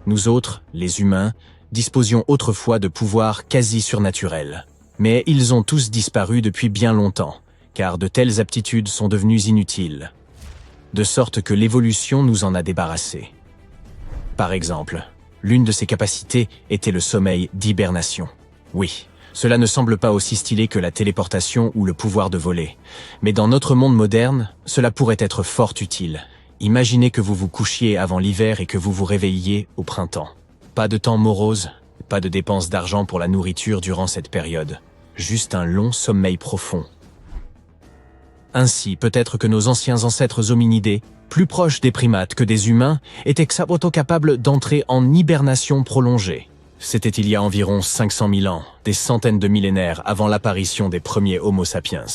Nous autres, les humains, disposions autrefois de pouvoirs quasi surnaturels. Mais ils ont tous disparu depuis bien longtemps, car de telles aptitudes sont devenues inutiles. De sorte que l'évolution nous en a débarrassés. Par exemple, l'une de ses capacités était le sommeil d'hibernation. Oui, cela ne semble pas aussi stylé que la téléportation ou le pouvoir de voler. Mais dans notre monde moderne, cela pourrait être fort utile. Imaginez que vous vous couchiez avant l'hiver et que vous vous réveilliez au printemps. Pas de temps morose, pas de dépenses d'argent pour la nourriture durant cette période. Juste un long sommeil profond. Ainsi, peut-être que nos anciens ancêtres hominidés, plus proches des primates que des humains, étaient capables d'entrer en hibernation prolongée. C'était il y a environ 500 000 ans, des centaines de millénaires avant l'apparition des premiers Homo sapiens.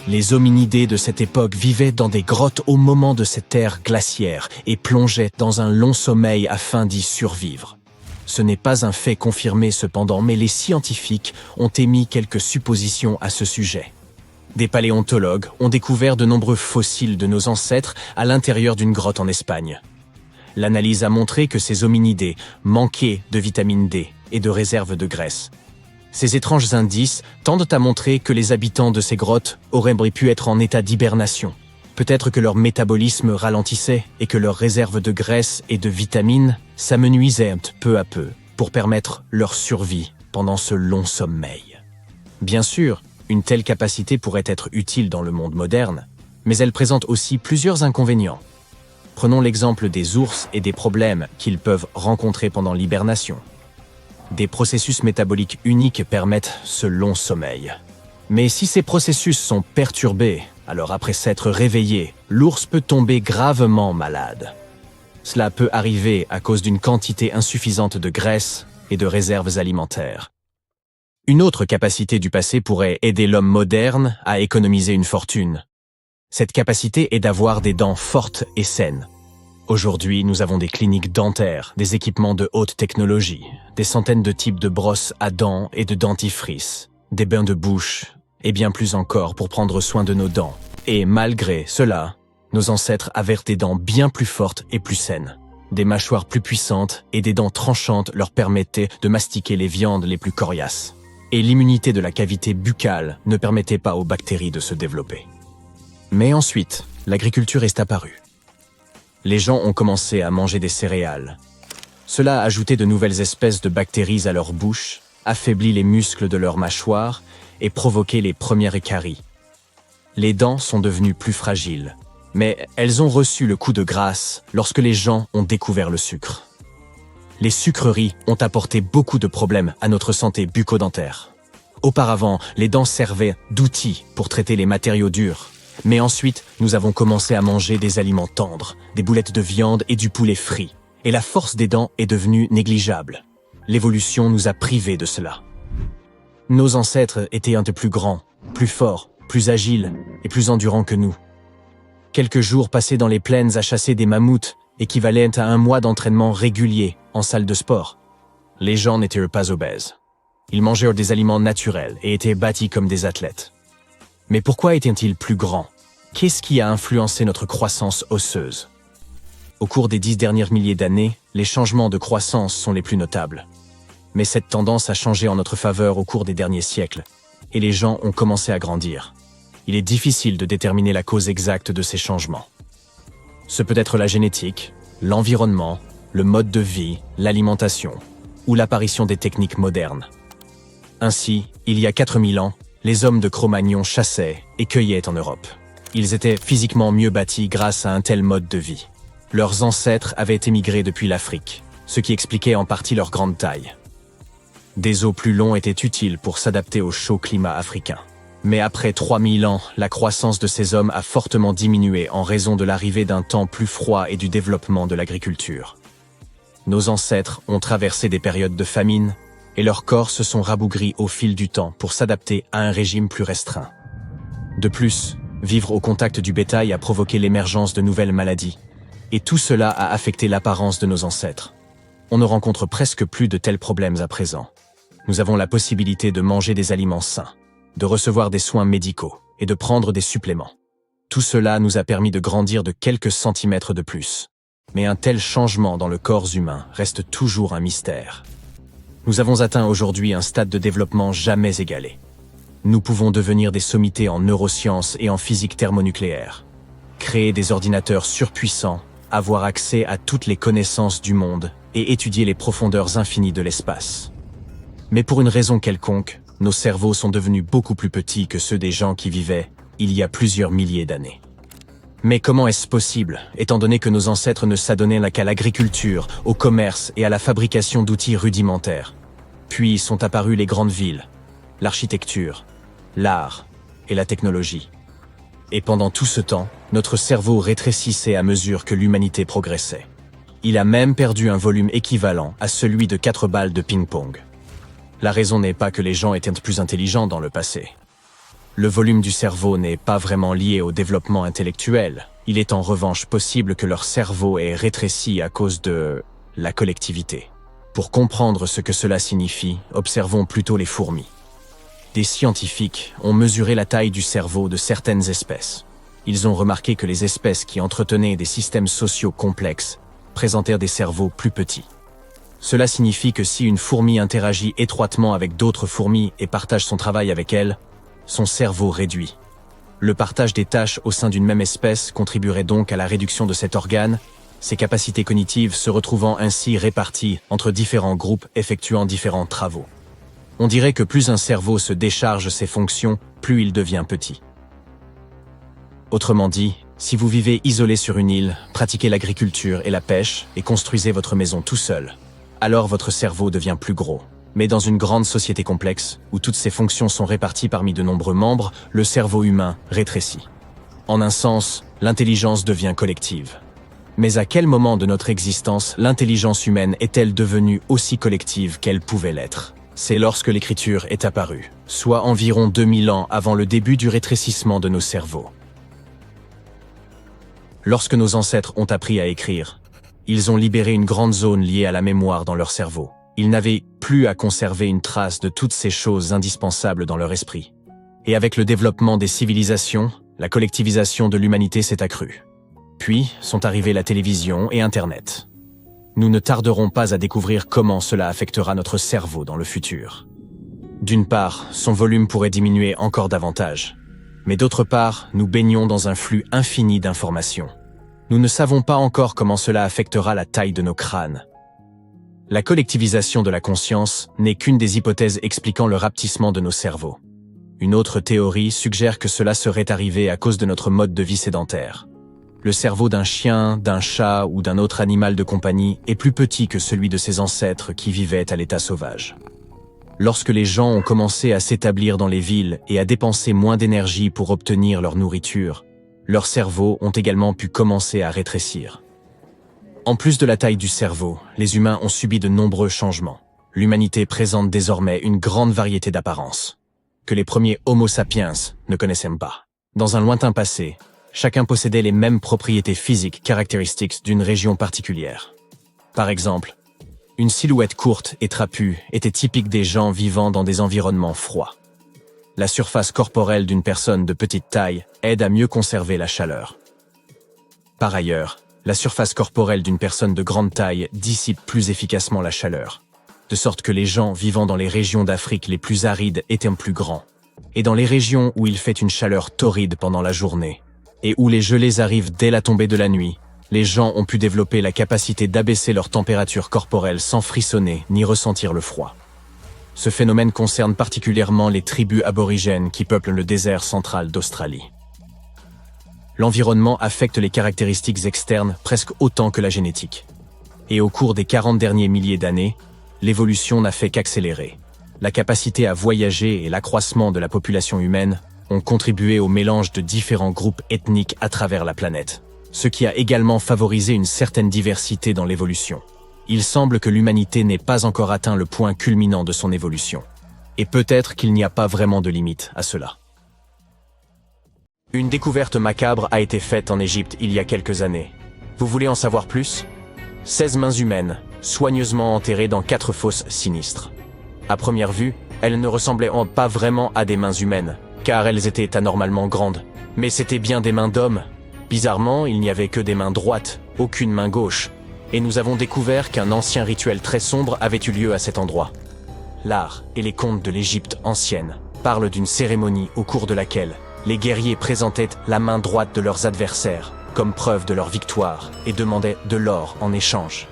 Les hominidés de cette époque vivaient dans des grottes au moment de cette ère glaciaire et plongeaient dans un long sommeil afin d'y survivre. Ce n'est pas un fait confirmé cependant, mais les scientifiques ont émis quelques suppositions à ce sujet. Des paléontologues ont découvert de nombreux fossiles de nos ancêtres à l'intérieur d'une grotte en Espagne. L'analyse a montré que ces hominidés manquaient de vitamine D et de réserves de graisse. Ces étranges indices tendent à montrer que les habitants de ces grottes auraient pu être en état d'hibernation. Peut-être que leur métabolisme ralentissait et que leurs réserves de graisse et de vitamines s'amenuisaient peu à peu pour permettre leur survie pendant ce long sommeil. Bien sûr, une telle capacité pourrait être utile dans le monde moderne, mais elle présente aussi plusieurs inconvénients. Prenons l'exemple des ours et des problèmes qu'ils peuvent rencontrer pendant l'hibernation. Des processus métaboliques uniques permettent ce long sommeil. Mais si ces processus sont perturbés, alors après s'être réveillé, l'ours peut tomber gravement malade. Cela peut arriver à cause d'une quantité insuffisante de graisse et de réserves alimentaires. Une autre capacité du passé pourrait aider l'homme moderne à économiser une fortune. Cette capacité est d'avoir des dents fortes et saines. Aujourd'hui, nous avons des cliniques dentaires, des équipements de haute technologie, des centaines de types de brosses à dents et de dentifrice, des bains de bouche, et bien plus encore pour prendre soin de nos dents. Et malgré cela, nos ancêtres avaient des dents bien plus fortes et plus saines. Des mâchoires plus puissantes et des dents tranchantes leur permettaient de mastiquer les viandes les plus coriaces. Et l'immunité de la cavité buccale ne permettait pas aux bactéries de se développer. Mais ensuite, l'agriculture est apparue. Les gens ont commencé à manger des céréales. Cela a ajouté de nouvelles espèces de bactéries à leur bouche, affaibli les muscles de leur mâchoire et provoqué les premières écaries. Les dents sont devenues plus fragiles, mais elles ont reçu le coup de grâce lorsque les gens ont découvert le sucre. Les sucreries ont apporté beaucoup de problèmes à notre santé bucco-dentaire. Auparavant, les dents servaient d'outils pour traiter les matériaux durs. Mais ensuite, nous avons commencé à manger des aliments tendres, des boulettes de viande et du poulet frit. Et la force des dents est devenue négligeable. L'évolution nous a privés de cela. Nos ancêtres étaient un peu plus grands, plus forts, plus agiles et plus endurants que nous. Quelques jours passés dans les plaines à chasser des mammouths équivalaient à un mois d'entraînement régulier en salle de sport. Les gens n'étaient pas obèses. Ils mangeaient des aliments naturels et étaient bâtis comme des athlètes. Mais pourquoi étaient-ils plus grands? Qu'est-ce qui a influencé notre croissance osseuse? Au cours des 10 derniers milliers d'années, les changements de croissance sont les plus notables. Mais cette tendance a changé en notre faveur au cours des derniers siècles, et les gens ont commencé à grandir. Il est difficile de déterminer la cause exacte de ces changements. Ce peut être la génétique, l'environnement, le mode de vie, l'alimentation, ou l'apparition des techniques modernes. Ainsi, il y a 4000 ans, les hommes de Cro-Magnon chassaient et cueillaient en Europe. Ils étaient physiquement mieux bâtis grâce à un tel mode de vie. Leurs ancêtres avaient émigré depuis l'Afrique, ce qui expliquait en partie leur grande taille. Des os plus longs étaient utiles pour s'adapter au chaud climat africain. Mais après 3000 ans, la croissance de ces hommes a fortement diminué en raison de l'arrivée d'un temps plus froid et du développement de l'agriculture. Nos ancêtres ont traversé des périodes de famine, et leurs corps se sont rabougris au fil du temps pour s'adapter à un régime plus restreint. De plus, vivre au contact du bétail a provoqué l'émergence de nouvelles maladies, et tout cela a affecté l'apparence de nos ancêtres. On ne rencontre presque plus de tels problèmes à présent. Nous avons la possibilité de manger des aliments sains, de recevoir des soins médicaux et de prendre des suppléments. Tout cela nous a permis de grandir de quelques centimètres de plus. Mais un tel changement dans le corps humain reste toujours un mystère. Nous avons atteint aujourd'hui un stade de développement jamais égalé. Nous pouvons devenir des sommités en neurosciences et en physique thermonucléaire, créer des ordinateurs surpuissants, avoir accès à toutes les connaissances du monde et étudier les profondeurs infinies de l'espace. Mais pour une raison quelconque, nos cerveaux sont devenus beaucoup plus petits que ceux des gens qui vivaient il y a plusieurs milliers d'années. Mais comment est-ce possible, étant donné que nos ancêtres ne s'adonnaient qu'à l'agriculture, au commerce et à la fabrication d'outils rudimentaires? Puis sont apparues les grandes villes, l'architecture, l'art et la technologie. Et pendant tout ce temps, notre cerveau rétrécissait à mesure que l'humanité progressait. Il a même perdu un volume équivalent à celui de 4 balles de ping-pong. La raison n'est pas que les gens étaient plus intelligents dans le passé. Le volume du cerveau n'est pas vraiment lié au développement intellectuel. Il est en revanche possible que leur cerveau ait rétréci à cause de la collectivité. Pour comprendre ce que cela signifie, observons plutôt les fourmis. Des scientifiques ont mesuré la taille du cerveau de certaines espèces. Ils ont remarqué que les espèces qui entretenaient des systèmes sociaux complexes présentèrent des cerveaux plus petits. Cela signifie que si une fourmi interagit étroitement avec d'autres fourmis et partage son travail avec elles, son cerveau réduit. Le partage des tâches au sein d'une même espèce contribuerait donc à la réduction de cet organe, ses capacités cognitives se retrouvant ainsi réparties entre différents groupes effectuant différents travaux. On dirait que plus un cerveau se décharge ses fonctions, plus il devient petit. Autrement dit, si vous vivez isolé sur une île, pratiquez l'agriculture et la pêche et construisez votre maison tout seul, alors votre cerveau devient plus gros. Mais dans une grande société complexe, où toutes ces fonctions sont réparties parmi de nombreux membres, le cerveau humain rétrécit. En un sens, l'intelligence devient collective. Mais à quel moment de notre existence l'intelligence humaine est-elle devenue aussi collective qu'elle pouvait l'être? C'est lorsque l'écriture est apparue, soit environ 2000 ans avant le début du rétrécissement de nos cerveaux. Lorsque nos ancêtres ont appris à écrire, ils ont libéré une grande zone liée à la mémoire dans leur cerveau. Ils n'avaient plus à conserver une trace de toutes ces choses indispensables dans leur esprit. Et avec le développement des civilisations, la collectivisation de l'humanité s'est accrue. Puis sont arrivées la télévision et Internet. Nous ne tarderons pas à découvrir comment cela affectera notre cerveau dans le futur. D'une part, son volume pourrait diminuer encore davantage. Mais d'autre part, nous baignons dans un flux infini d'informations. Nous ne savons pas encore comment cela affectera la taille de nos crânes. La collectivisation de la conscience n'est qu'une des hypothèses expliquant le rapetissement de nos cerveaux. Une autre théorie suggère que cela serait arrivé à cause de notre mode de vie sédentaire. Le cerveau d'un chien, d'un chat ou d'un autre animal de compagnie est plus petit que celui de ses ancêtres qui vivaient à l'état sauvage. Lorsque les gens ont commencé à s'établir dans les villes et à dépenser moins d'énergie pour obtenir leur nourriture, leurs cerveaux ont également pu commencer à rétrécir. En plus de la taille du cerveau, les humains ont subi de nombreux changements. L'humanité présente désormais une grande variété d'apparences, que les premiers Homo sapiens ne connaissaient pas. Dans un lointain passé, chacun possédait les mêmes propriétés physiques caractéristiques d'une région particulière. Par exemple, une silhouette courte et trapue était typique des gens vivant dans des environnements froids. La surface corporelle d'une personne de petite taille aide à mieux conserver la chaleur. Par ailleurs, la surface corporelle d'une personne de grande taille dissipe plus efficacement la chaleur, de sorte que les gens vivant dans les régions d'Afrique les plus arides étaient plus grands, et dans les régions où il fait une chaleur torride pendant la journée, et où les gelées arrivent dès la tombée de la nuit, les gens ont pu développer la capacité d'abaisser leur température corporelle sans frissonner ni ressentir le froid. Ce phénomène concerne particulièrement les tribus aborigènes qui peuplent le désert central d'Australie. L'environnement affecte les caractéristiques externes presque autant que la génétique. Et au cours des 40 derniers milliers d'années, l'évolution n'a fait qu'accélérer. La capacité à voyager et l'accroissement de la population humaine ont contribué au mélange de différents groupes ethniques à travers la planète, ce qui a également favorisé une certaine diversité dans l'évolution. Il semble que l'humanité n'ait pas encore atteint le point culminant de son évolution. Et peut-être qu'il n'y a pas vraiment de limite à cela. Une découverte macabre a été faite en Égypte il y a quelques années. Vous voulez en savoir plus? 16 mains humaines, soigneusement enterrées dans 4 fosses sinistres. À première vue, elles ne ressemblaient pas vraiment à des mains humaines, car elles étaient anormalement grandes. Mais c'étaient bien des mains d'hommes. Bizarrement, il n'y avait que des mains droites, aucune main gauche, et nous avons découvert qu'un ancien rituel très sombre avait eu lieu à cet endroit. L'art et les contes de l'Égypte ancienne parlent d'une cérémonie au cours de laquelle les guerriers présentaient la main droite de leurs adversaires comme preuve de leur victoire et demandaient de l'or en échange.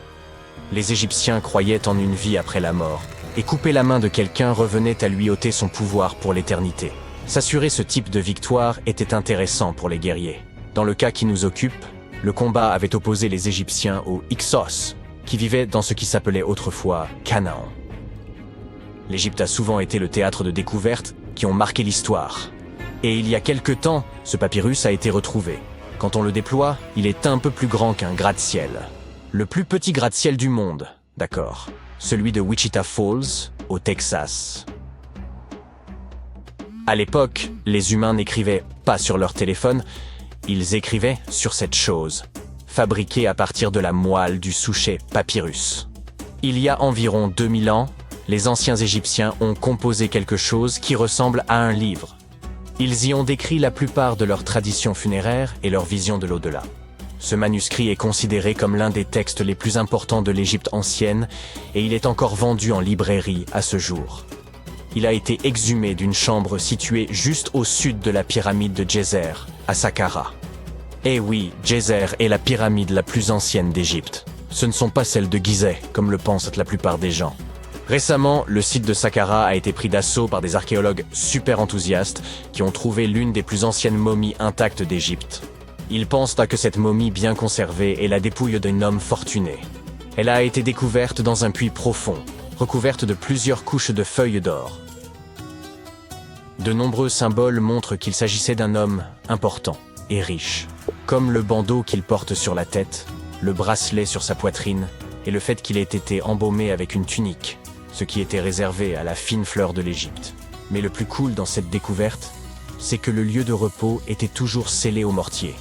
Les Égyptiens croyaient en une vie après la mort, et couper la main de quelqu'un revenait à lui ôter son pouvoir pour l'éternité. S'assurer ce type de victoire était intéressant pour les guerriers. Dans le cas qui nous occupe, le combat avait opposé les Égyptiens aux Hyksos, qui vivaient dans ce qui s'appelait autrefois Canaan. L'Égypte a souvent été le théâtre de découvertes qui ont marqué l'histoire. Et il y a quelque temps, ce papyrus a été retrouvé. Quand on le déploie, il est un peu plus grand qu'un gratte-ciel. Le plus petit gratte-ciel du monde, d'accord. Celui de Wichita Falls, au Texas. À l'époque, les humains n'écrivaient pas sur leur téléphone, ils écrivaient sur cette chose, fabriquée à partir de la moelle du souchet papyrus. Il y a environ 2000 ans, les anciens Égyptiens ont composé quelque chose qui ressemble à un livre. Ils y ont décrit la plupart de leurs traditions funéraires et leur vision de l'au-delà. Ce manuscrit est considéré comme l'un des textes les plus importants de l'Égypte ancienne et il est encore vendu en librairie à ce jour. Il a été exhumé d'une chambre située juste au sud de la pyramide de Djeser, à Saqqara. Eh oui, Djeser est la pyramide la plus ancienne d'Égypte. Ce ne sont pas celles de Gizeh, comme le pensent la plupart des gens. Récemment, le site de Saqqara a été pris d'assaut par des archéologues super enthousiastes qui ont trouvé l'une des plus anciennes momies intactes d'Égypte. Ils pensent à que cette momie bien conservée est la dépouille d'un homme fortuné. Elle a été découverte dans un puits profond, recouverte de plusieurs couches de feuilles d'or. De nombreux symboles montrent qu'il s'agissait d'un homme important et riche, comme le bandeau qu'il porte sur la tête, le bracelet sur sa poitrine et le fait qu'il ait été embaumé avec une tunique, ce qui était réservé à la fine fleur de l'Égypte. Mais le plus cool dans cette découverte, c'est que le lieu de repos était toujours scellé au mortier,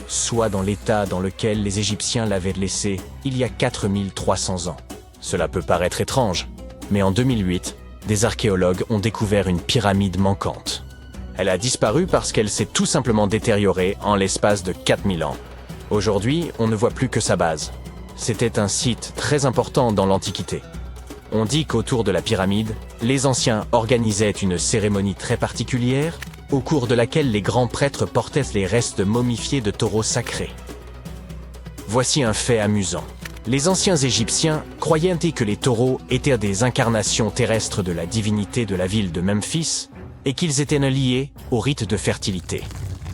soit dans l'état dans lequel les Égyptiens l'avaient laissé il y a 4300 ans. Cela peut paraître étrange, mais en 2008, des archéologues ont découvert une pyramide manquante. Elle a disparu parce qu'elle s'est tout simplement détériorée en l'espace de 4000 ans. Aujourd'hui, on ne voit plus que sa base. C'était un site très important dans l'Antiquité. On dit qu'autour de la pyramide, les anciens organisaient une cérémonie très particulière, au cours de laquelle les grands prêtres portaient les restes momifiés de taureaux sacrés. Voici un fait amusant. Les anciens Égyptiens croyaient que les taureaux étaient des incarnations terrestres de la divinité de la ville de Memphis et qu'ils étaient liés au rite de fertilité.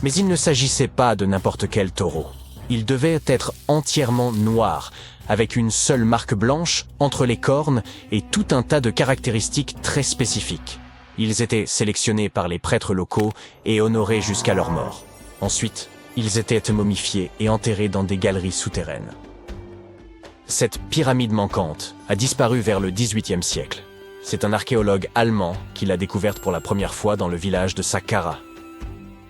Mais il ne s'agissait pas de n'importe quel taureau. Ils devaient être entièrement noirs, avec une seule marque blanche entre les cornes et tout un tas de caractéristiques très spécifiques. Ils étaient sélectionnés par les prêtres locaux et honorés jusqu'à leur mort. Ensuite, ils étaient momifiés et enterrés dans des galeries souterraines. Cette pyramide manquante a disparu vers le XVIIIe siècle. C'est un archéologue allemand qui l'a découverte pour la première fois dans le village de Saqqara.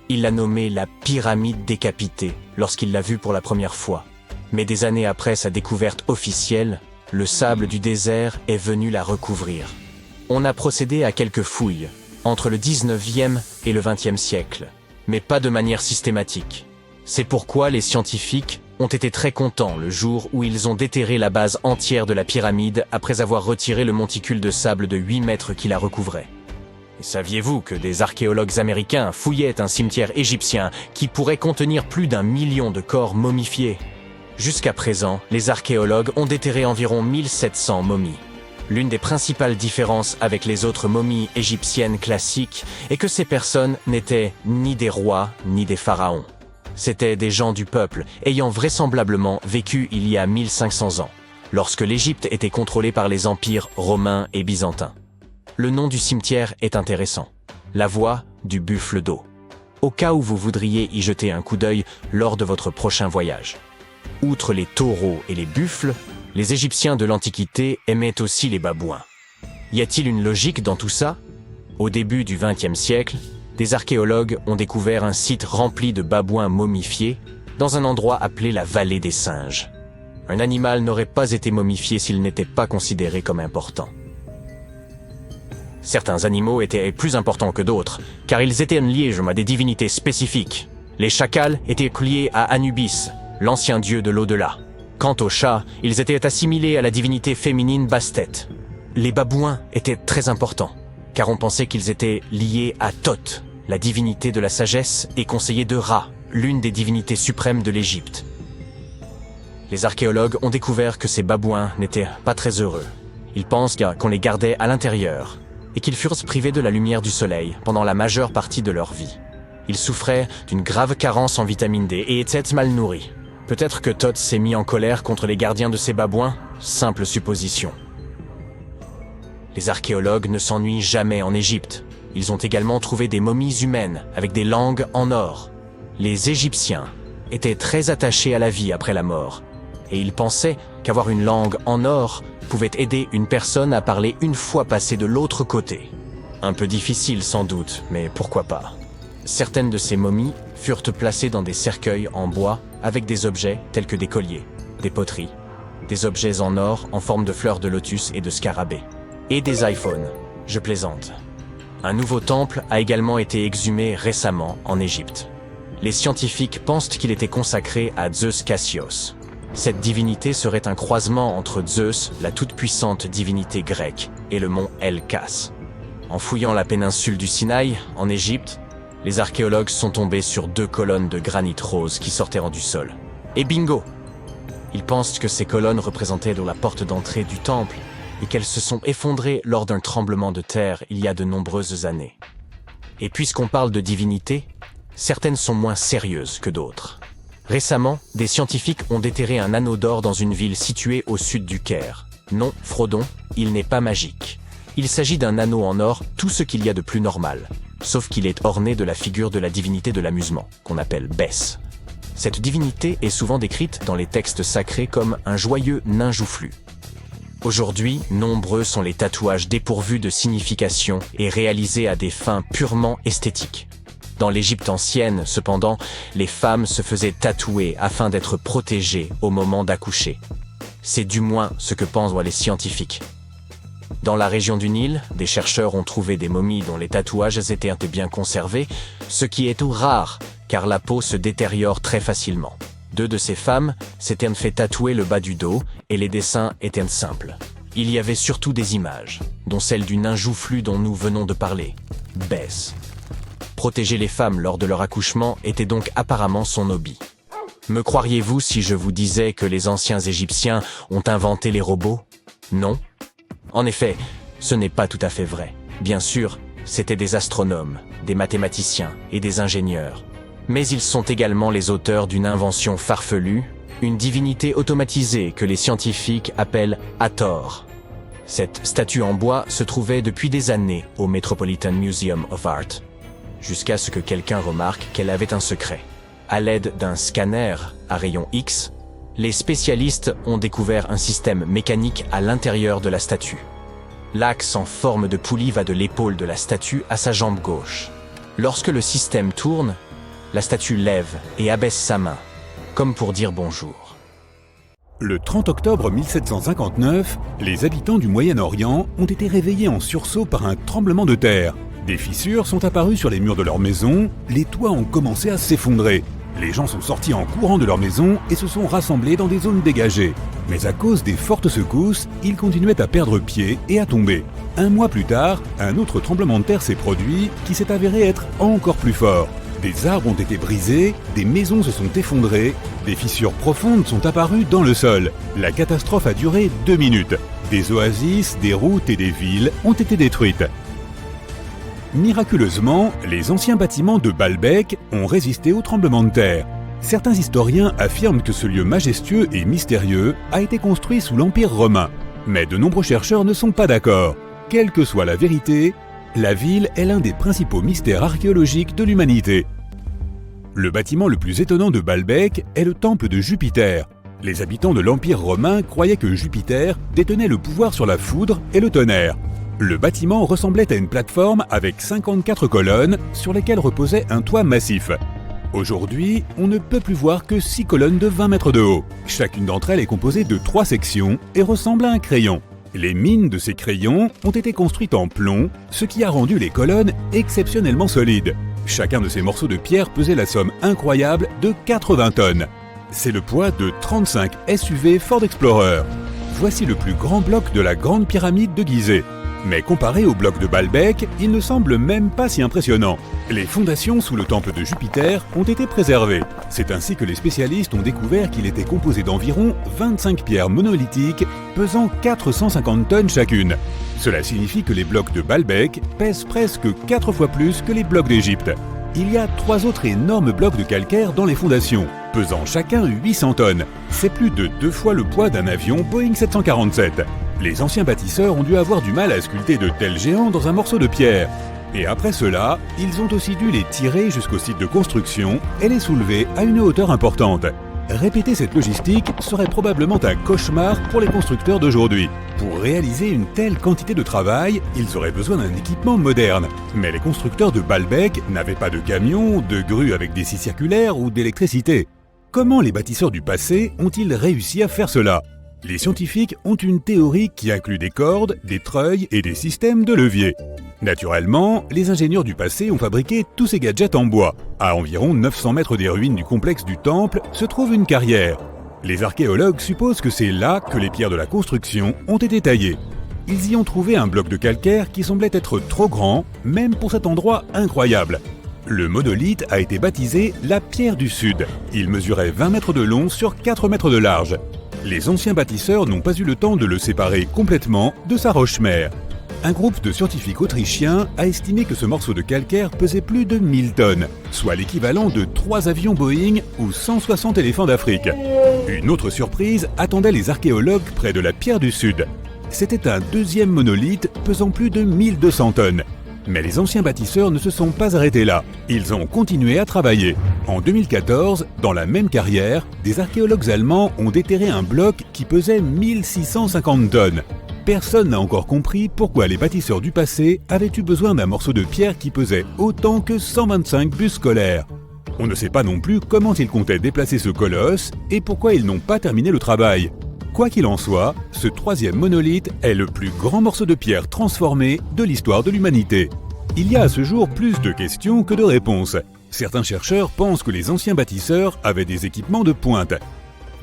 Il l'a nommée la pyramide décapitée lorsqu'il l'a vue pour la première fois. Mais des années après sa découverte officielle, le sable du désert est venu la recouvrir. On a procédé à quelques fouilles, entre le 19e et le 20e siècle, mais pas de manière systématique. C'est pourquoi les scientifiques ont été très contents le jour où ils ont déterré la base entière de la pyramide après avoir retiré le monticule de sable de 8 mètres qui la recouvrait. Et saviez-vous que des archéologues américains fouillaient un cimetière égyptien qui pourrait contenir plus d'1 million de corps momifiés? Jusqu'à présent, les archéologues ont déterré environ 1700 momies. L'une des principales différences avec les autres momies égyptiennes classiques est que ces personnes n'étaient ni des rois ni des pharaons. C'étaient des gens du peuple ayant vraisemblablement vécu il y a 1500 ans, lorsque l'Égypte était contrôlée par les empires romains et byzantins. Le nom du cimetière est intéressant, la voie du buffle d'eau, au cas où vous voudriez y jeter un coup d'œil lors de votre prochain voyage. Outre les taureaux et les buffles, les Égyptiens de l'Antiquité aimaient aussi les babouins. Y a-t-il une logique dans tout ça? Au début du XXe siècle, des archéologues ont découvert un site rempli de babouins momifiés dans un endroit appelé la vallée des singes. Un animal n'aurait pas été momifié s'il n'était pas considéré comme important. Certains animaux étaient plus importants que d'autres, car ils étaient liés à des divinités spécifiques. Les chacals étaient liés à Anubis, l'ancien dieu de l'au-delà. Quant aux chats, ils étaient assimilés à la divinité féminine Bastet. Les babouins étaient très importants, car on pensait qu'ils étaient liés à Thoth, la divinité de la sagesse et conseiller de Ra, l'une des divinités suprêmes de l'Égypte. Les archéologues ont découvert que ces babouins n'étaient pas très heureux. Ils pensent qu'on les gardait à l'intérieur et qu'ils furent privés de la lumière du soleil pendant la majeure partie de leur vie. Ils souffraient d'une grave carence en vitamine D et étaient mal nourris. Peut-être que Thoth s'est mis en colère contre les gardiens de ces babouins, simple supposition. Les archéologues ne s'ennuient jamais en Égypte. Ils ont également trouvé des momies humaines avec des langues en or. Les Égyptiens étaient très attachés à la vie après la mort, et ils pensaient qu'avoir une langue en or pouvait aider une personne à parler une fois passée de l'autre côté. Un peu difficile sans doute, mais pourquoi pas. Certaines de ces momies furent placées dans des cercueils en bois avec des objets tels que des colliers, des poteries, des objets en or en forme de fleurs de lotus et de scarabées, et des iPhones. Je plaisante. Un nouveau temple a également été exhumé récemment en Égypte. Les scientifiques pensent qu'il était consacré à Zeus Cassios. Cette divinité serait un croisement entre Zeus, la toute-puissante divinité grecque, et le mont El-Kas. En fouillant la péninsule du Sinaï, en Égypte, les archéologues sont tombés sur 2 colonnes de granit rose qui sortaient du sol. Et bingo! Ils pensent que ces colonnes représentaient la porte d'entrée du temple et qu'elles se sont effondrées lors d'un tremblement de terre il y a de nombreuses années. Et puisqu'on parle de divinité, certaines sont moins sérieuses que d'autres. Récemment, des scientifiques ont déterré un anneau d'or dans une ville située au sud du Caire. Non, Frodon, il n'est pas magique. Il s'agit d'un anneau en or, tout ce qu'il y a de plus normal, sauf qu'il est orné de la figure de la divinité de l'amusement, qu'on appelle Bès. Cette divinité est souvent décrite dans les textes sacrés comme un joyeux nain joufflu. Aujourd'hui, nombreux sont les tatouages dépourvus de signification et réalisés à des fins purement esthétiques. Dans l'Égypte ancienne, cependant, les femmes se faisaient tatouer afin d'être protégées au moment d'accoucher. C'est du moins ce que pensent les scientifiques. Dans la région du Nil, des chercheurs ont trouvé des momies dont les tatouages étaient bien conservés, ce qui est tout rare, car la peau se détériore très facilement. 2 de ces femmes s'étaient fait tatouer le bas du dos et les dessins étaient simples. Il y avait surtout des images, dont celle du nain joufflu dont nous venons de parler, Bès. Protéger les femmes lors de leur accouchement était donc apparemment son hobby. Me croiriez-vous si je vous disais que les anciens Égyptiens ont inventé les robots? Non. En effet, ce n'est pas tout à fait vrai. Bien sûr, c'étaient des astronomes, des mathématiciens et des ingénieurs. Mais ils sont également les auteurs d'une invention farfelue, une divinité automatisée que les scientifiques appellent Hathor. Cette statue en bois se trouvait depuis des années au Metropolitan Museum of Art, jusqu'à ce que quelqu'un remarque qu'elle avait un secret. À l'aide d'un scanner à rayon X, les spécialistes ont découvert un système mécanique à l'intérieur de la statue. L'axe en forme de poulie va de l'épaule de la statue à sa jambe gauche. Lorsque le système tourne, la statue lève et abaisse sa main, comme pour dire bonjour. Le 30 octobre 1759, les habitants du Moyen-Orient ont été réveillés en sursaut par un tremblement de terre. Des fissures sont apparues sur les murs de leur maison, les toits ont commencé à s'effondrer. Les gens sont sortis en courant de leur maison et se sont rassemblés dans des zones dégagées. Mais à cause des fortes secousses, ils continuaient à perdre pied et à tomber. 1 mois plus tard, un autre tremblement de terre s'est produit qui s'est avéré être encore plus fort. Des arbres ont été brisés, des maisons se sont effondrées, des fissures profondes sont apparues dans le sol. La catastrophe a duré 2 minutes. Des oasis, des routes et des villes ont été détruites. Miraculeusement, les anciens bâtiments de Baalbek ont résisté au tremblement de terre. Certains historiens affirment que ce lieu majestueux et mystérieux a été construit sous l'Empire romain. Mais de nombreux chercheurs ne sont pas d'accord. Quelle que soit la vérité, la ville est l'un des principaux mystères archéologiques de l'humanité. Le bâtiment le plus étonnant de Baalbek est le temple de Jupiter. Les habitants de l'Empire romain croyaient que Jupiter détenait le pouvoir sur la foudre et le tonnerre. Le bâtiment ressemblait à une plateforme avec 54 colonnes sur lesquelles reposait un toit massif. Aujourd'hui, on ne peut plus voir que 6 colonnes de 20 mètres de haut. Chacune d'entre elles est composée de 3 sections et ressemble à un crayon. Les mines de ces crayons ont été construites en plomb, ce qui a rendu les colonnes exceptionnellement solides. Chacun de ces morceaux de pierre pesait la somme incroyable de 80 tonnes. c'est le poids de 35 SUV Ford Explorer. Voici le plus grand bloc de la Grande Pyramide de Gizeh. Mais comparé au bloc de Baalbek, il ne semble même pas si impressionnant. Les fondations sous le temple de Jupiter ont été préservées. C'est ainsi que les spécialistes ont découvert qu'il était composé d'environ 25 pierres monolithiques pesant 450 tonnes chacune. Cela signifie que les blocs de Baalbek pèsent presque 4 fois plus que les blocs d'Égypte. Il y a 3 autres énormes blocs de calcaire dans les fondations, pesant chacun 800 tonnes. C'est plus de 2 fois le poids d'un avion Boeing 747. Les anciens bâtisseurs ont dû avoir du mal à sculpter de tels géants dans un morceau de pierre. Et après cela, ils ont aussi dû les tirer jusqu'au site de construction et les soulever à une hauteur importante. Répéter cette logistique serait probablement un cauchemar pour les constructeurs d'aujourd'hui. Pour réaliser une telle quantité de travail, ils auraient besoin d'un équipement moderne. Mais les constructeurs de Baalbek n'avaient pas de camions, de grues avec des scies circulaires ou d'électricité. Comment les bâtisseurs du passé ont-ils réussi à faire cela ? Les scientifiques ont une théorie qui inclut des cordes, des treuils et des systèmes de levier. Naturellement, les ingénieurs du passé ont fabriqué tous ces gadgets en bois. À environ 900 mètres des ruines du complexe du temple se trouve une carrière. Les archéologues supposent que c'est là que les pierres de la construction ont été taillées. Ils y ont trouvé un bloc de calcaire qui semblait être trop grand, même pour cet endroit incroyable. Le monolithe a été baptisé la Pierre du Sud. Il mesurait 20 mètres de long sur 4 mètres de large. Les anciens bâtisseurs n'ont pas eu le temps de le séparer complètement de sa roche-mère. Un groupe de scientifiques autrichiens a estimé que ce morceau de calcaire pesait plus de 1000 tonnes, soit l'équivalent de 3 avions Boeing ou 160 éléphants d'Afrique. Une autre surprise attendait les archéologues près de la Pierre du Sud. C'était un deuxième monolithe pesant plus de 1200 tonnes. Mais les anciens bâtisseurs ne se sont pas arrêtés là. Ils ont continué à travailler. En 2014, dans la même carrière, des archéologues allemands ont déterré un bloc qui pesait 1650 tonnes. Personne n'a encore compris pourquoi les bâtisseurs du passé avaient eu besoin d'un morceau de pierre qui pesait autant que 125 bus scolaires. On ne sait pas non plus comment ils comptaient déplacer ce colosse et pourquoi ils n'ont pas terminé le travail. Quoi qu'il en soit, ce troisième monolithe est le plus grand morceau de pierre transformé de l'histoire de l'humanité. Il y a à ce jour plus de questions que de réponses. Certains chercheurs pensent que les anciens bâtisseurs avaient des équipements de pointe.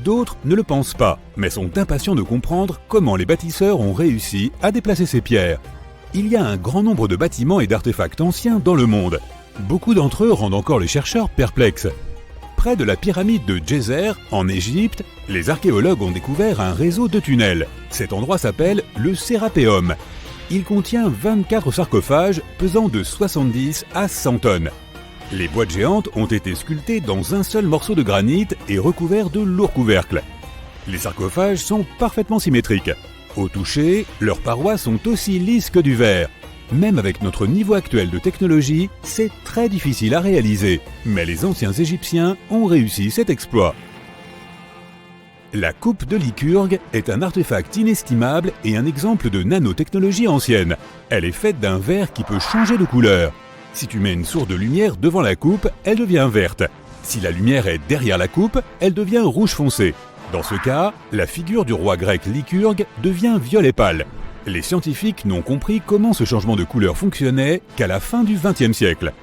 D'autres ne le pensent pas, mais sont impatients de comprendre comment les bâtisseurs ont réussi à déplacer ces pierres. Il y a un grand nombre de bâtiments et d'artefacts anciens dans le monde. Beaucoup d'entre eux rendent encore les chercheurs perplexes. Près de la pyramide de Djeser, en Égypte, les archéologues ont découvert un réseau de tunnels. Cet endroit s'appelle le Sérapéum. Il contient 24 sarcophages pesant de 70 à 100 tonnes. Les boîtes géantes ont été sculptées dans un seul morceau de granit et recouverts de lourds couvercles. Les sarcophages sont parfaitement symétriques. Au toucher, leurs parois sont aussi lisses que du verre. Même avec notre niveau actuel de technologie, c'est très difficile à réaliser. Mais les anciens Égyptiens ont réussi cet exploit. La coupe de Lycurgue est un artefact inestimable et un exemple de nanotechnologie ancienne. Elle est faite d'un verre qui peut changer de couleur. Si tu mets une source de lumière devant la coupe, elle devient verte. Si la lumière est derrière la coupe, elle devient rouge foncé. Dans ce cas, la figure du roi grec Lycurgue devient violet pâle. Les scientifiques n'ont compris comment ce changement de couleur fonctionnait qu'à la fin du XXe siècle.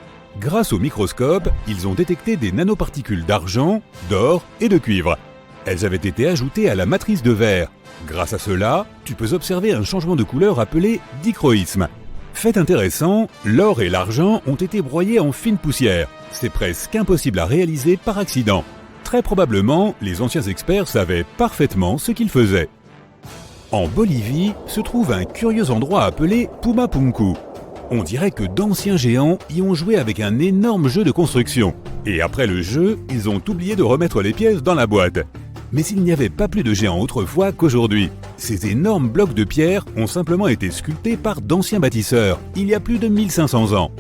Grâce au microscope, ils ont détecté des nanoparticules d'argent, d'or et de cuivre. Elles avaient été ajoutées à la matrice de verre. Grâce à cela, tu peux observer un changement de couleur appelé dichroïsme. Fait intéressant, l'or et l'argent ont été broyés en fine poussière. C'est presque impossible à réaliser par accident. Très probablement, les anciens experts savaient parfaitement ce qu'ils faisaient. En Bolivie se trouve un curieux endroit appelé Pumapunku. On dirait que d'anciens géants y ont joué avec un énorme jeu de construction. Et après le jeu, ils ont oublié de remettre les pièces dans la boîte. Mais il n'y avait pas plus de géants autrefois qu'aujourd'hui. Ces énormes blocs de pierre ont simplement été sculptés par d'anciens bâtisseurs, il y a plus de 1500 ans.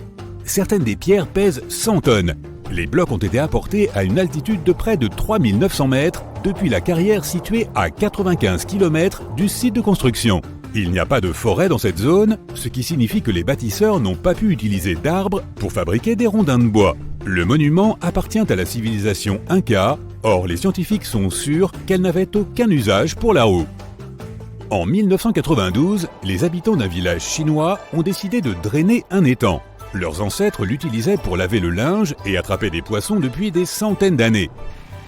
Certaines des pierres pèsent 100 tonnes. Les blocs ont été apportés à une altitude de près de 3900 mètres depuis la carrière située à 95 km du site de construction. Il n'y a pas de forêt dans cette zone, ce qui signifie que les bâtisseurs n'ont pas pu utiliser d'arbres pour fabriquer des rondins de bois. Le monument appartient à la civilisation Inca, or les scientifiques sont sûrs qu'elle n'avait aucun usage pour la roue. En 1992, les habitants d'un village chinois ont décidé de drainer un étang. Leurs ancêtres l'utilisaient pour laver le linge et attraper des poissons depuis des centaines d'années.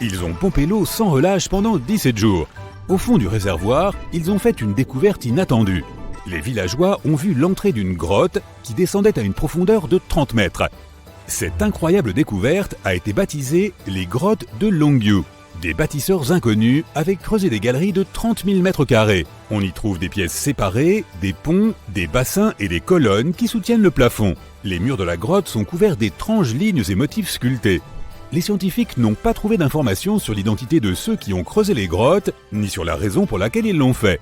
Ils ont pompé l'eau sans relâche pendant 17 jours. Au fond du réservoir, ils ont fait une découverte inattendue. Les villageois ont vu l'entrée d'une grotte qui descendait à une profondeur de 30 mètres. Cette incroyable découverte a été baptisée les grottes de Longyu. Des bâtisseurs inconnus avaient creusé des galeries de 30 000 mètres carrés. On y trouve des pièces séparées, des ponts, des bassins et des colonnes qui soutiennent le plafond. Les murs de la grotte sont couverts d'étranges lignes et motifs sculptés. Les scientifiques n'ont pas trouvé d'informations sur l'identité de ceux qui ont creusé les grottes, ni sur la raison pour laquelle ils l'ont fait.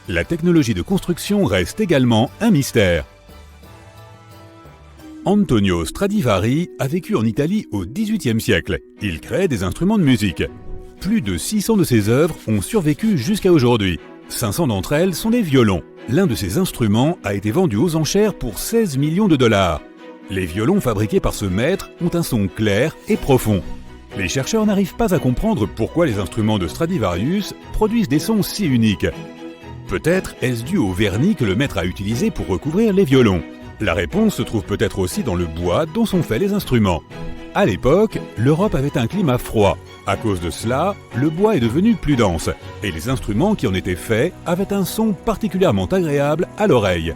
La technologie de construction reste également un mystère. Antonio Stradivari a vécu en Italie au XVIIIe siècle. Il crée des instruments de musique. Plus de 600 de ses œuvres ont survécu jusqu'à aujourd'hui. 500 d'entre elles sont des violons. L'un de ces instruments a été vendu aux enchères pour 16 millions de dollars. Les violons fabriqués par ce maître ont un son clair et profond. Les chercheurs n'arrivent pas à comprendre pourquoi les instruments de Stradivarius produisent des sons si uniques. Peut-être est-ce dû au vernis que le maître a utilisé pour recouvrir les violons. La réponse se trouve peut-être aussi dans le bois dont sont faits les instruments. À l'époque, l'Europe avait un climat froid. À cause de cela, le bois est devenu plus dense, et les instruments qui en étaient faits avaient un son particulièrement agréable à l'oreille.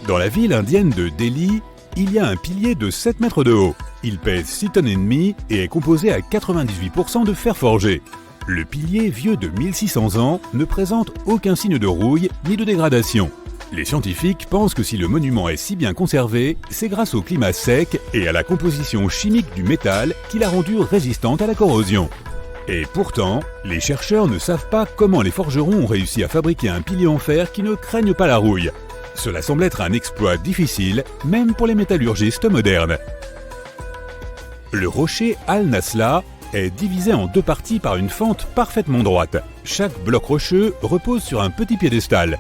Dans la ville indienne de Delhi, il y a un pilier de 7 mètres de haut. Il pèse 6 tonnes et demie et est composé à 98% de fer forgé. Le pilier, vieux de 1600 ans, ne présente aucun signe de rouille ni de dégradation. Les scientifiques pensent que si le monument est si bien conservé, c'est grâce au climat sec et à la composition chimique du métal qui l'a rendu résistante à la corrosion. Et pourtant, les chercheurs ne savent pas comment les forgerons ont réussi à fabriquer un pilier en fer qui ne craigne pas la rouille. Cela semble être un exploit difficile, même pour les métallurgistes modernes. Le rocher Al-Nasla est divisé en 2 parties par une fente parfaitement droite. Chaque bloc rocheux repose sur un petit piédestal.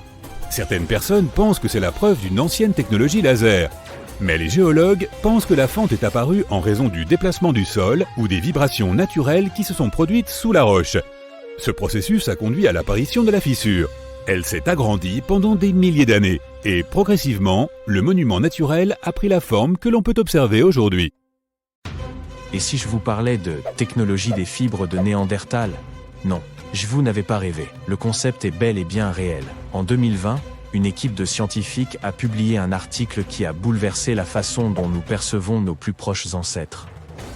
Certaines personnes pensent que c'est la preuve d'une ancienne technologie laser. Mais les géologues pensent que la fente est apparue en raison du déplacement du sol ou des vibrations naturelles qui se sont produites sous la roche. Ce processus a conduit à l'apparition de la fissure. Elle s'est agrandie pendant des milliers d'années et progressivement, le monument naturel a pris la forme que l'on peut observer aujourd'hui. Et si je vous parlais de technologie des fibres de Néandertal? Non, je vous n'avais pas rêvé. Le concept est bel et bien réel. En 2020, une équipe de scientifiques a publié un article qui a bouleversé la façon dont nous percevons nos plus proches ancêtres.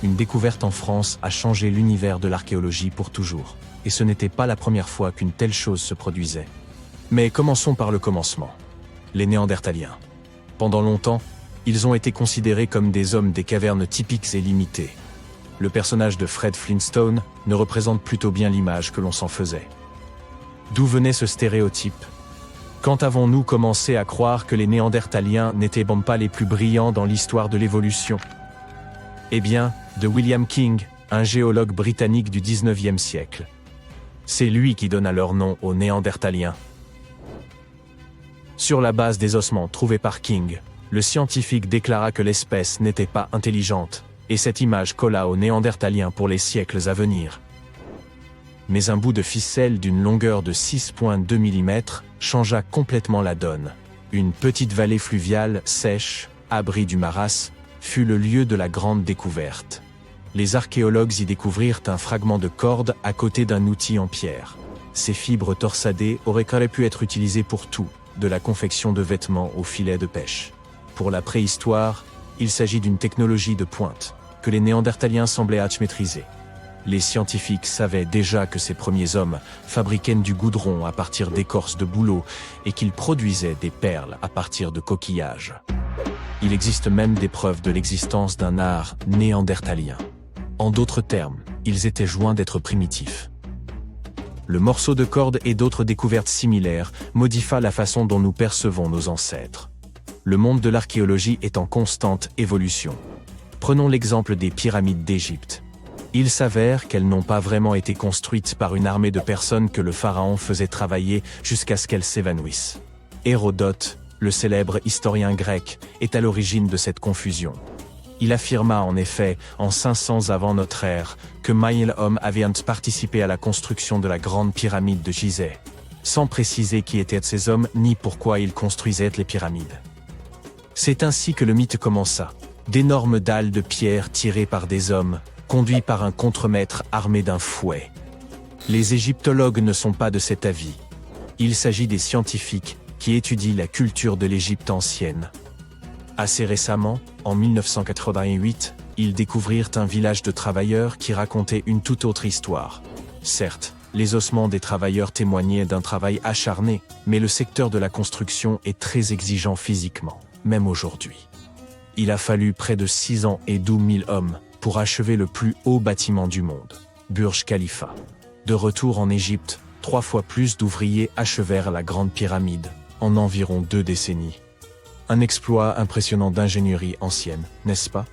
Une découverte en France a changé l'univers de l'archéologie pour toujours. Et ce n'était pas la première fois qu'une telle chose se produisait. Mais commençons par le commencement. Les Néandertaliens. Pendant longtemps, ils ont été considérés comme des hommes des cavernes typiques et limités. Le personnage de Fred Flintstone ne représente plutôt bien l'image que l'on s'en faisait. D'où venait ce stéréotype? Quand avons-nous commencé à croire que les Néandertaliens n'étaient pas les plus brillants dans l'histoire de l'évolution? Eh bien, de William King, un géologue britannique du 19e siècle. C'est lui qui donna leur nom aux Néandertaliens. Sur la base des ossements trouvés par King, le scientifique déclara que l'espèce n'était pas intelligente, et cette image colla aux Néandertaliens pour les siècles à venir. Mais un bout de ficelle d'une longueur de 6,2 mm changea complètement la donne. Une petite vallée fluviale, sèche, abri du maras, fut le lieu de la grande découverte. Les archéologues y découvrirent un fragment de corde à côté d'un outil en pierre. Ces fibres torsadées auraient pu être utilisées pour tout, de la confection de vêtements aux filets de pêche. Pour la préhistoire, il s'agit d'une technologie de pointe, que les Néandertaliens semblaient maîtriser. Les scientifiques savaient déjà que ces premiers hommes fabriquaient du goudron à partir d'écorces de bouleau et qu'ils produisaient des perles à partir de coquillages. Il existe même des preuves de l'existence d'un art néandertalien. En d'autres termes, ils étaient loin d'être primitifs. Le morceau de corde et d'autres découvertes similaires modifient la façon dont nous percevons nos ancêtres. Le monde de l'archéologie est en constante évolution. Prenons l'exemple des pyramides d'Égypte. Il s'avère qu'elles n'ont pas vraiment été construites par une armée de personnes que le pharaon faisait travailler jusqu'à ce qu'elles s'évanouissent. Hérodote, le célèbre historien grec, est à l'origine de cette confusion. Il affirma en effet, en 500 avant notre ère, que 1000 hommes avaient participé à la construction de la grande pyramide de Gizeh, sans préciser qui étaient ces hommes ni pourquoi ils construisaient les pyramides. C'est ainsi que le mythe commença. D'énormes dalles de pierre tirées par des hommes, conduit par un contremaître armé d'un fouet. Les égyptologues ne sont pas de cet avis. Il s'agit des scientifiques qui étudient la culture de l'Égypte ancienne. Assez récemment, en 1988, ils découvrirent un village de travailleurs qui racontait une toute autre histoire. Certes, les ossements des travailleurs témoignaient d'un travail acharné, mais le secteur de la construction est très exigeant physiquement, même aujourd'hui. Il a fallu près de 6 ans et 12 000 hommes pour achever le plus haut bâtiment du monde, Burj Khalifa. De retour en Égypte, 3 fois plus d'ouvriers achevèrent la Grande Pyramide, en environ 2 décennies. Un exploit impressionnant d'ingénierie ancienne, n'est-ce pas?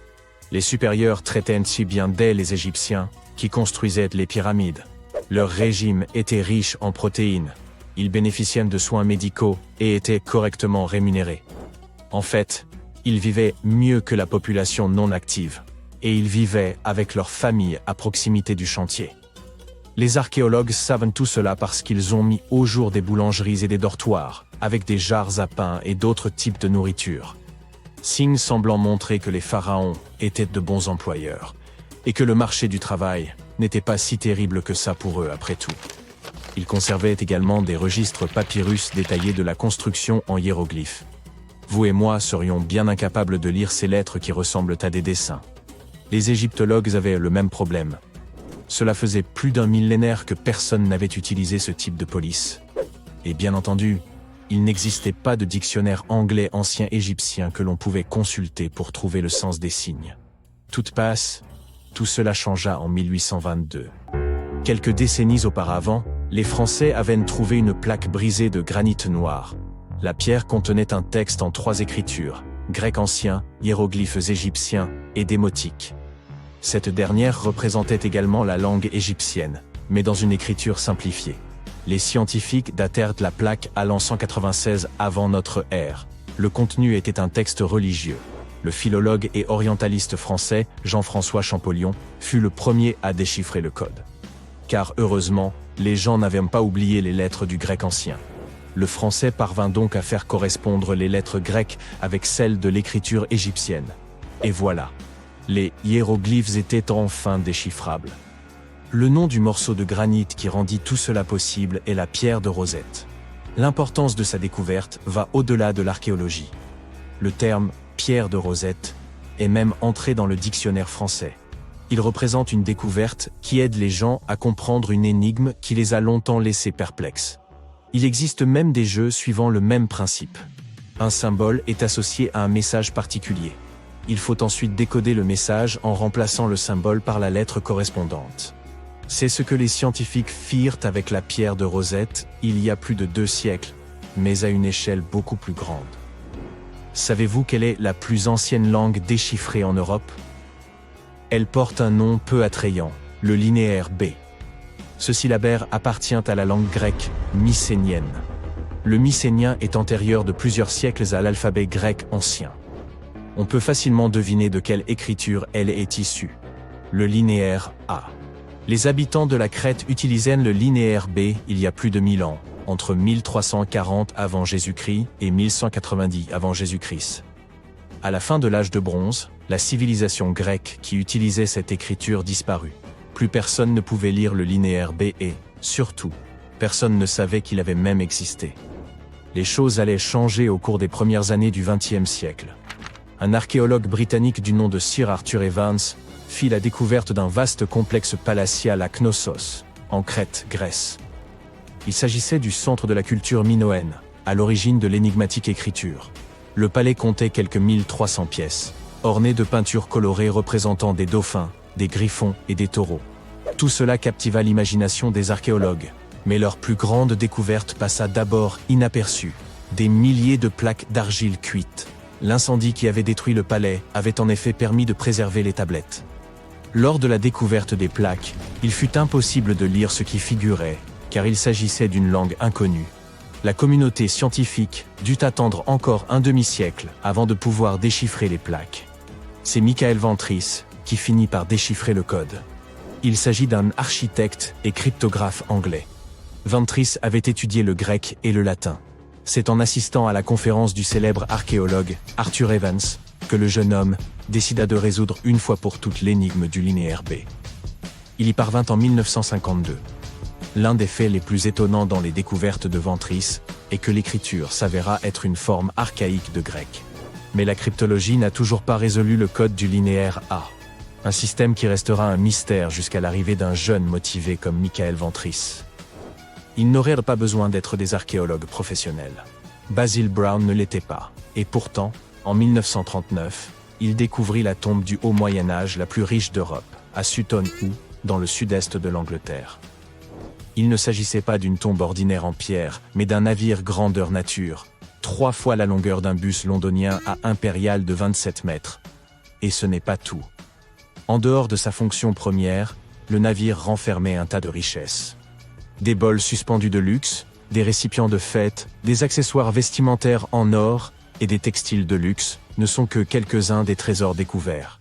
Les supérieurs traitaient si bien d'elles les Égyptiens, qui construisaient les pyramides. Leur régime était riche en protéines. Ils bénéficiaient de soins médicaux et étaient correctement rémunérés. En fait, ils vivaient mieux que la population non active. Et ils vivaient avec leur famille à proximité du chantier. Les archéologues savent tout cela parce qu'ils ont mis au jour des boulangeries et des dortoirs, avec des jarres à pain et d'autres types de nourriture. Signes semblant montrer que les pharaons étaient de bons employeurs, et que le marché du travail n'était pas si terrible que ça pour eux après tout. Ils conservaient également des registres papyrus détaillés de la construction en hiéroglyphes. Vous et moi serions bien incapables de lire ces lettres qui ressemblent à des dessins. Les égyptologues avaient le même problème. Cela faisait plus d'un millénaire que personne n'avait utilisé ce type de police. Et bien entendu, il n'existait pas de dictionnaire anglais ancien égyptien que l'on pouvait consulter pour trouver le sens des signes. Tout cela changea en 1822. Quelques décennies auparavant, les Français avaient trouvé une plaque brisée de granit noir. La pierre contenait un texte en 3 écritures, grec ancien, hiéroglyphes égyptiens et démotiques. Cette dernière représentait également la langue égyptienne, mais dans une écriture simplifiée. Les scientifiques datèrent la plaque à l'an 196 avant notre ère. Le contenu était un texte religieux. Le philologue et orientaliste français Jean-François Champollion fut le premier à déchiffrer le code. Car heureusement, les gens n'avaient pas oublié les lettres du grec ancien. Le français parvint donc à faire correspondre les lettres grecques avec celles de l'écriture égyptienne. Et voilà. Les hiéroglyphes étaient enfin déchiffrables. Le nom du morceau de granit qui rendit tout cela possible est la pierre de Rosette. L'importance de sa découverte va au-delà de l'archéologie. Le terme « pierre de Rosette » est même entré dans le dictionnaire français. Il représente une découverte qui aide les gens à comprendre une énigme qui les a longtemps laissés perplexes. Il existe même des jeux suivant le même principe. Un symbole est associé à un message particulier. Il faut ensuite décoder le message en remplaçant le symbole par la lettre correspondante. C'est ce que les scientifiques firent avec la pierre de Rosette il y a plus de 2 siècles, mais à une échelle beaucoup plus grande. Savez-vous quelle est la plus ancienne langue déchiffrée en Europe? Elle porte un nom peu attrayant, le linéaire B. Ce syllabaire appartient à la langue grecque mycénienne. Le mycénien est antérieur de plusieurs siècles à l'alphabet grec ancien. On peut facilement deviner de quelle écriture elle est issue. Le linéaire A. Les habitants de la Crète utilisaient le linéaire B il y a plus de 1000 ans, entre 1340 avant Jésus-Christ et 1190 avant Jésus-Christ. À la fin de l'âge de bronze, la civilisation grecque qui utilisait cette écriture disparut. Plus personne ne pouvait lire le linéaire B et, surtout, personne ne savait qu'il avait même existé. Les choses allaient changer au cours des premières années du XXe siècle. Un archéologue britannique du nom de Sir Arthur Evans fit la découverte d'un vaste complexe palatial à Knossos, en Crète, Grèce. Il s'agissait du centre de la culture minoenne, à l'origine de l'énigmatique écriture. Le palais comptait quelques 1300 pièces, ornées de peintures colorées représentant des dauphins, des griffons et des taureaux. Tout cela captiva l'imagination des archéologues, mais leur plus grande découverte passa d'abord inaperçue. Des milliers de plaques d'argile cuites. L'incendie qui avait détruit le palais avait en effet permis de préserver les tablettes. Lors de la découverte des plaques, il fut impossible de lire ce qui figurait, car il s'agissait d'une langue inconnue. La communauté scientifique dut attendre encore un demi-siècle avant de pouvoir déchiffrer les plaques. C'est Michael Ventris qui finit par déchiffrer le code. Il s'agit d'un architecte et cryptographe anglais. Ventris avait étudié le grec et le latin. C'est en assistant à la conférence du célèbre archéologue Arthur Evans que le jeune homme décida de résoudre une fois pour toutes l'énigme du linéaire B. Il y parvint en 1952. L'un des faits les plus étonnants dans les découvertes de Ventris est que l'écriture s'avéra être une forme archaïque de grec. Mais la cryptologie n'a toujours pas résolu le code du linéaire A. Un système qui restera un mystère jusqu'à l'arrivée d'un jeune motivé comme Michael Ventris. Ils n'auraient pas besoin d'être des archéologues professionnels. Basil Brown ne l'était pas. Et pourtant, en 1939, il découvrit la tombe du Haut Moyen-Âge la plus riche d'Europe, à Sutton Hoo, dans le sud-est de l'Angleterre. Il ne s'agissait pas d'une tombe ordinaire en pierre, mais d'un navire grandeur nature, 3 fois la longueur d'un bus londonien à impérial de 27 mètres. Et ce n'est pas tout. En dehors de sa fonction première, le navire renfermait un tas de richesses. Des bols suspendus de luxe, des récipients de fête, des accessoires vestimentaires en or et des textiles de luxe ne sont que quelques-uns des trésors découverts.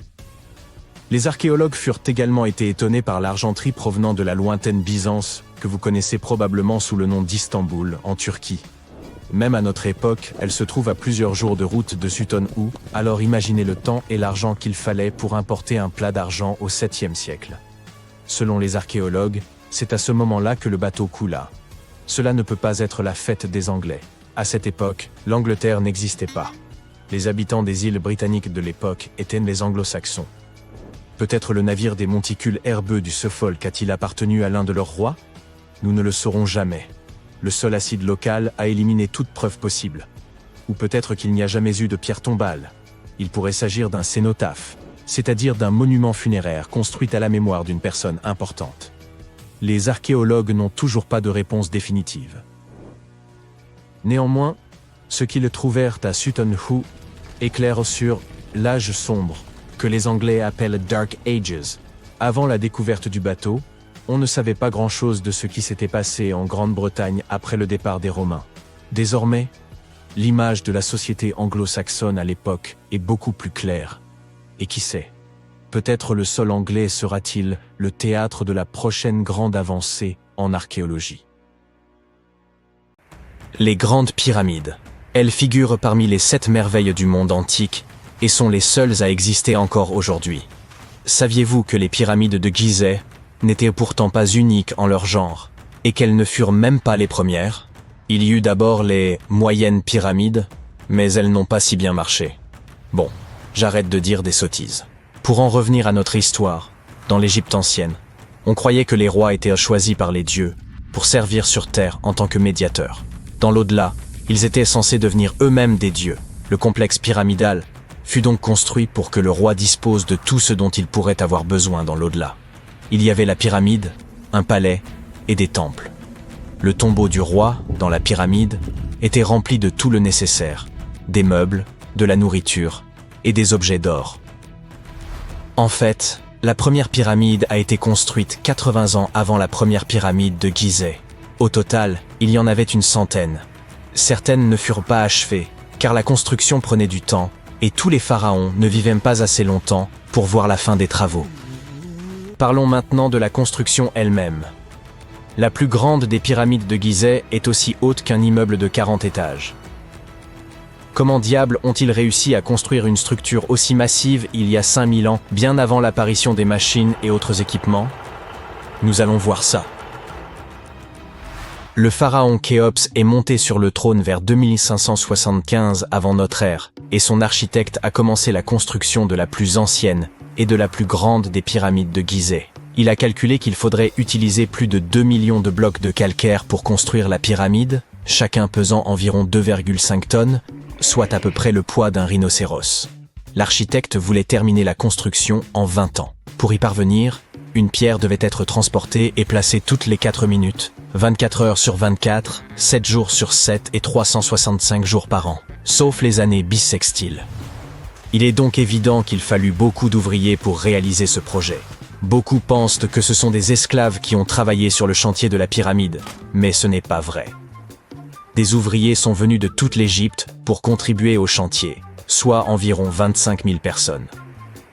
Les archéologues furent également étonnés par l'argenterie provenant de la lointaine Byzance, que vous connaissez probablement sous le nom d'Istanbul, en Turquie. Même à notre époque, elle se trouve à plusieurs jours de route de Sutton Hoo, alors imaginez le temps et l'argent qu'il fallait pour importer un plat d'argent au 7e siècle. Selon les archéologues, c'est à ce moment-là que le bateau coula. Cela ne peut pas être la fête des Anglais. À cette époque, l'Angleterre n'existait pas. Les habitants des îles britanniques de l'époque étaient les Anglo-Saxons. Peut-être le navire des monticules herbeux du Suffolk a-t-il appartenu à l'un de leurs rois? Nous ne le saurons jamais. Le sol acide local a éliminé toute preuve possible. Ou peut-être qu'il n'y a jamais eu de pierre tombale. Il pourrait s'agir d'un cénotaphe, c'est-à-dire d'un monument funéraire construit à la mémoire d'une personne importante. Les archéologues n'ont toujours pas de réponse définitive. Néanmoins, ce qu'ils trouvèrent à Sutton Hoo éclaire sur l'âge sombre, que les Anglais appellent Dark Ages. Avant la découverte du bateau, on ne savait pas grand-chose de ce qui s'était passé en Grande-Bretagne après le départ des Romains. Désormais, l'image de la société anglo-saxonne à l'époque est beaucoup plus claire. Et qui sait, peut-être le sol anglais sera-t-il le théâtre de la prochaine grande avancée en archéologie. Les grandes pyramides. Elles figurent parmi les 7 merveilles du monde antique et sont les seules à exister encore aujourd'hui. Saviez-vous que les pyramides de Gizeh n'étaient pourtant pas uniques en leur genre, et qu'elles ne furent même pas les premières? Il y eut d'abord les moyennes pyramides, mais elles n'ont pas si bien marché. Bon, j'arrête de dire des sottises. Pour en revenir à notre histoire, dans l'Égypte ancienne, on croyait que les rois étaient choisis par les dieux pour servir sur terre en tant que médiateurs. Dans l'au-delà, ils étaient censés devenir eux-mêmes des dieux. Le complexe pyramidal fut donc construit pour que le roi dispose de tout ce dont il pourrait avoir besoin dans l'au-delà. Il y avait la pyramide, un palais et des temples. Le tombeau du roi, dans la pyramide, était rempli de tout le nécessaire, des meubles, de la nourriture et des objets d'or. En fait, la première pyramide a été construite 80 ans avant la première pyramide de Gizeh. Au total, il y en avait une centaine. Certaines ne furent pas achevées, car la construction prenait du temps, et tous les pharaons ne vivaient pas assez longtemps pour voir la fin des travaux. Parlons maintenant de la construction elle-même. La plus grande des pyramides de Gizeh est aussi haute qu'un immeuble de 40 étages. Comment diable ont-ils réussi à construire une structure aussi massive il y a 5000 ans, bien avant l'apparition des machines et autres équipements? Nous allons voir ça. Le pharaon Khéops est monté sur le trône vers 2575 avant notre ère, et son architecte a commencé la construction de la plus ancienne et de la plus grande des pyramides de Gizeh. Il a calculé qu'il faudrait utiliser plus de 2 millions de blocs de calcaire pour construire la pyramide, chacun pesant environ 2,5 tonnes, soit à peu près le poids d'un rhinocéros. L'architecte voulait terminer la construction en 20 ans. Pour y parvenir, une pierre devait être transportée et placée toutes les 4 minutes, 24 heures sur 24, 7 jours sur 7 et 365 jours par an, sauf les années bissextiles. Il est donc évident qu'il fallut beaucoup d'ouvriers pour réaliser ce projet. Beaucoup pensent que ce sont des esclaves qui ont travaillé sur le chantier de la pyramide, mais ce n'est pas vrai. Des ouvriers sont venus de toute l'Égypte pour contribuer au chantier, soit environ 25 000 personnes.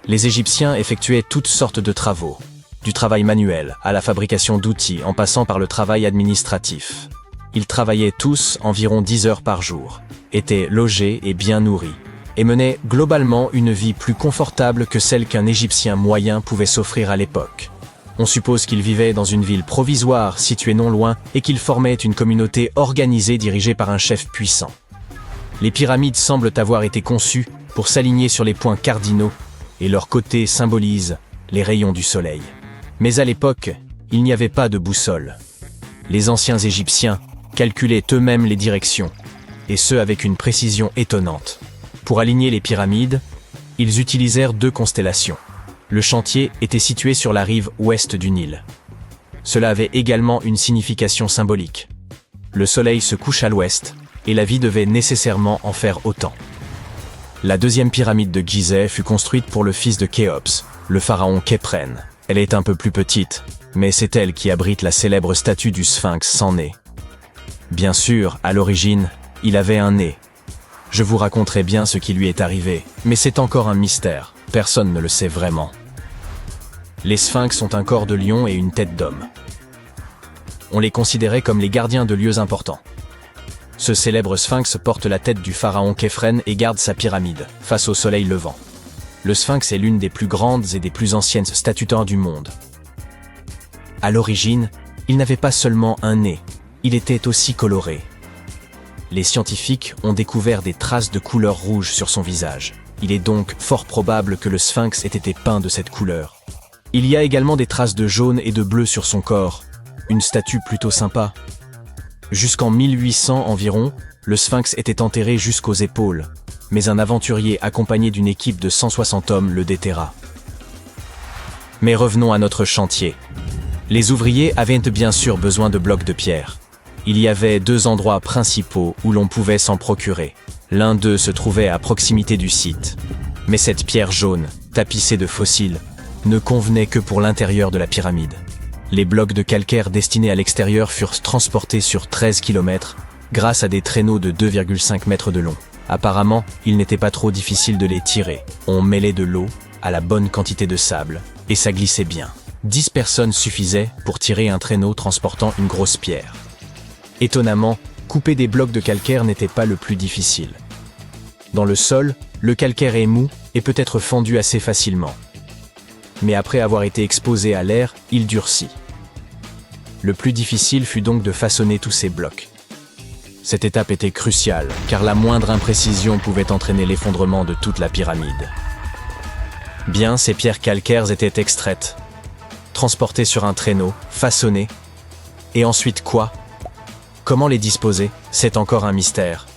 Les Égyptiens effectuaient toutes sortes de travaux, du travail manuel à la fabrication d'outils en passant par le travail administratif. Ils travaillaient tous environ 10 heures par jour, étaient logés et bien nourris, et menaient globalement une vie plus confortable que celle qu'un Égyptien moyen pouvait s'offrir à l'époque. On suppose qu'ils vivaient dans une ville provisoire située non loin et qu'ils formaient une communauté organisée dirigée par un chef puissant. Les pyramides semblent avoir été conçues pour s'aligner sur les points cardinaux et leur côté symbolise les rayons du soleil. Mais à l'époque, il n'y avait pas de boussole. Les anciens Égyptiens calculaient eux-mêmes les directions, et ce avec une précision étonnante. Pour aligner les pyramides, ils utilisèrent 2 constellations. Le chantier était situé sur la rive ouest du Nil. Cela avait également une signification symbolique. Le soleil se couche à l'ouest, et la vie devait nécessairement en faire autant. La 2e pyramide de Gizeh fut construite pour le fils de Khéops, le pharaon Khéphren. Elle est un peu plus petite, mais c'est elle qui abrite la célèbre statue du sphinx sans nez. Bien sûr, à l'origine, il avait un nez. Je vous raconterai bien ce qui lui est arrivé, mais c'est encore un mystère, personne ne le sait vraiment. Les sphinx ont un corps de lion et une tête d'homme. On les considérait comme les gardiens de lieux importants. Ce célèbre sphinx porte la tête du pharaon Khéphren et garde sa pyramide, face au soleil levant. Le sphinx est l'une des plus grandes et des plus anciennes statues du monde. À l'origine, il n'avait pas seulement un nez, il était aussi coloré. Les scientifiques ont découvert des traces de couleur rouge sur son visage. Il est donc fort probable que le sphinx ait été peint de cette couleur. Il y a également des traces de jaune et de bleu sur son corps. Une statue plutôt sympa. Jusqu'en 1800 environ, le sphinx était enterré jusqu'aux épaules, mais un aventurier accompagné d'une équipe de 160 hommes le déterra. Mais revenons à notre chantier. Les ouvriers avaient bien sûr besoin de blocs de pierre. Il y avait 2 endroits principaux où l'on pouvait s'en procurer. L'un d'eux se trouvait à proximité du site. Mais cette pierre jaune, tapissée de fossiles, ne convenait que pour l'intérieur de la pyramide. Les blocs de calcaire destinés à l'extérieur furent transportés sur 13 km grâce à des traîneaux de 2,5 mètres de long. Apparemment, il n'était pas trop difficile de les tirer. On mêlait de l'eau à la bonne quantité de sable, et ça glissait bien. 10 personnes suffisaient pour tirer un traîneau transportant une grosse pierre. Étonnamment, couper des blocs de calcaire n'était pas le plus difficile. Dans le sol, le calcaire est mou et peut être fendu assez facilement. Mais après avoir été exposé à l'air, il durcit. Le plus difficile fut donc de façonner tous ces blocs. Cette étape était cruciale, car la moindre imprécision pouvait entraîner l'effondrement de toute la pyramide. Bien, ces pierres calcaires étaient extraites, transportées sur un traîneau, façonnées. Et ensuite quoi ? Comment les disposer ? C'est encore un mystère.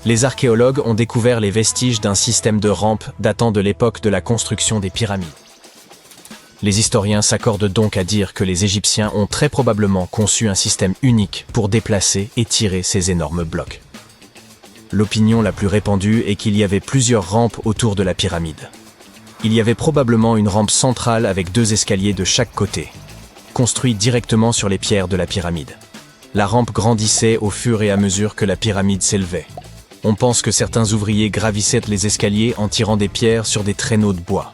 Les archéologues ont découvert les vestiges d'un système de rampes datant de l'époque de la construction des pyramides. Les historiens s'accordent donc à dire que les Égyptiens ont très probablement conçu un système unique pour déplacer et tirer ces énormes blocs. L'opinion la plus répandue est qu'il y avait plusieurs rampes autour de la pyramide. Il y avait probablement une rampe centrale avec 2 escaliers de chaque côté, construits directement sur les pierres de la pyramide. La rampe grandissait au fur et à mesure que la pyramide s'élevait. On pense que certains ouvriers gravissaient les escaliers en tirant des pierres sur des traîneaux de bois.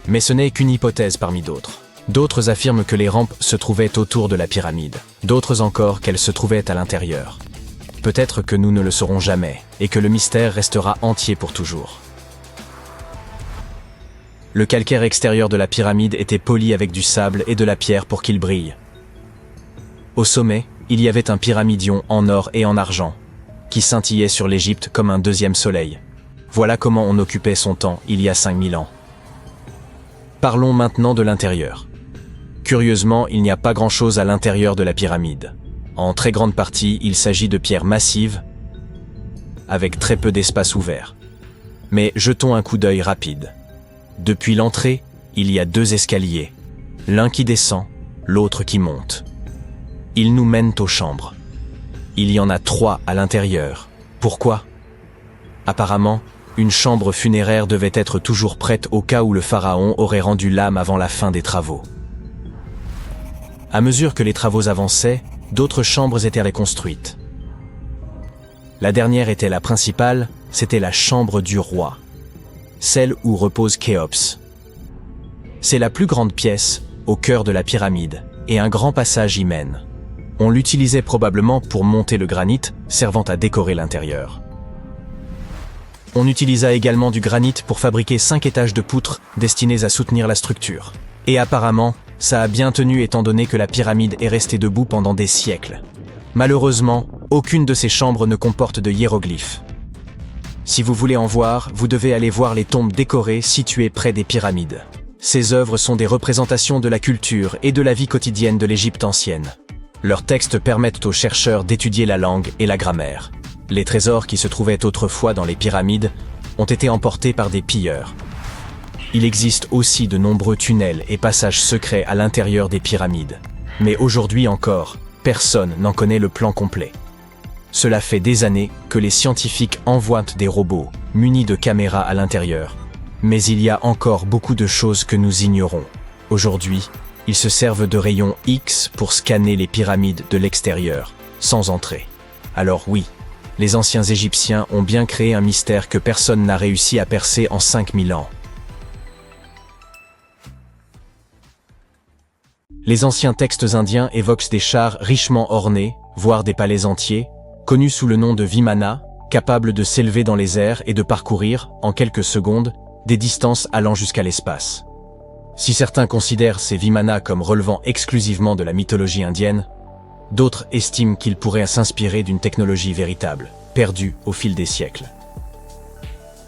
Mais ce n'est qu'une hypothèse parmi d'autres. D'autres affirment que les rampes se trouvaient autour de la pyramide. D'autres encore qu'elles se trouvaient à l'intérieur. Peut-être que nous ne le saurons jamais, et que le mystère restera entier pour toujours. Le calcaire extérieur de la pyramide était poli avec du sable et de la pierre pour qu'il brille. Au sommet, il y avait un pyramidion en or et en argent, qui scintillait sur l'Égypte comme un 2e soleil. Voilà comment on occupait son temps il y a 5000 ans. Parlons maintenant de l'intérieur. Curieusement, il n'y a pas grand-chose à l'intérieur de la pyramide. En très grande partie, il s'agit de pierres massives, avec très peu d'espace ouvert. Mais jetons un coup d'œil rapide. Depuis l'entrée, il y a 2 escaliers, l'un qui descend, l'autre qui monte. Ils nous mènent aux chambres. Il y en a 3 à l'intérieur. Pourquoi ? Apparemment, une chambre funéraire devait être toujours prête au cas où le pharaon aurait rendu l'âme avant la fin des travaux. À mesure que les travaux avançaient, d'autres chambres étaient reconstruites. La dernière était la principale, c'était la chambre du roi, celle où repose Khéops. C'est la plus grande pièce, au cœur de la pyramide, et un grand passage y mène. On l'utilisait probablement pour monter le granit, servant à décorer l'intérieur. On utilisa également du granit pour fabriquer 5 étages de poutres destinés à soutenir la structure. Et apparemment, ça a bien tenu étant donné que la pyramide est restée debout pendant des siècles. Malheureusement, aucune de ces chambres ne comporte de hiéroglyphes. Si vous voulez en voir, vous devez aller voir les tombes décorées situées près des pyramides. Ces œuvres sont des représentations de la culture et de la vie quotidienne de l'Égypte ancienne. Leurs textes permettent aux chercheurs d'étudier la langue et la grammaire. Les trésors qui se trouvaient autrefois dans les pyramides ont été emportés par des pilleurs. Il existe aussi de nombreux tunnels et passages secrets à l'intérieur des pyramides. Mais aujourd'hui encore, personne n'en connaît le plan complet. Cela fait des années que les scientifiques envoient des robots munis de caméras à l'intérieur. Mais il y a encore beaucoup de choses que nous ignorons. Aujourd'hui, ils se servent de rayons X pour scanner les pyramides de l'extérieur, sans entrer. Alors oui, les anciens Égyptiens ont bien créé un mystère que personne n'a réussi à percer en 5000 ans. Les anciens textes indiens évoquent des chars richement ornés, voire des palais entiers, connus sous le nom de Vimana, capables de s'élever dans les airs et de parcourir, en quelques secondes, des distances allant jusqu'à l'espace. Si certains considèrent ces Vimana comme relevant exclusivement de la mythologie indienne, d'autres estiment qu'ils pourraient s'inspirer d'une technologie véritable, perdue au fil des siècles.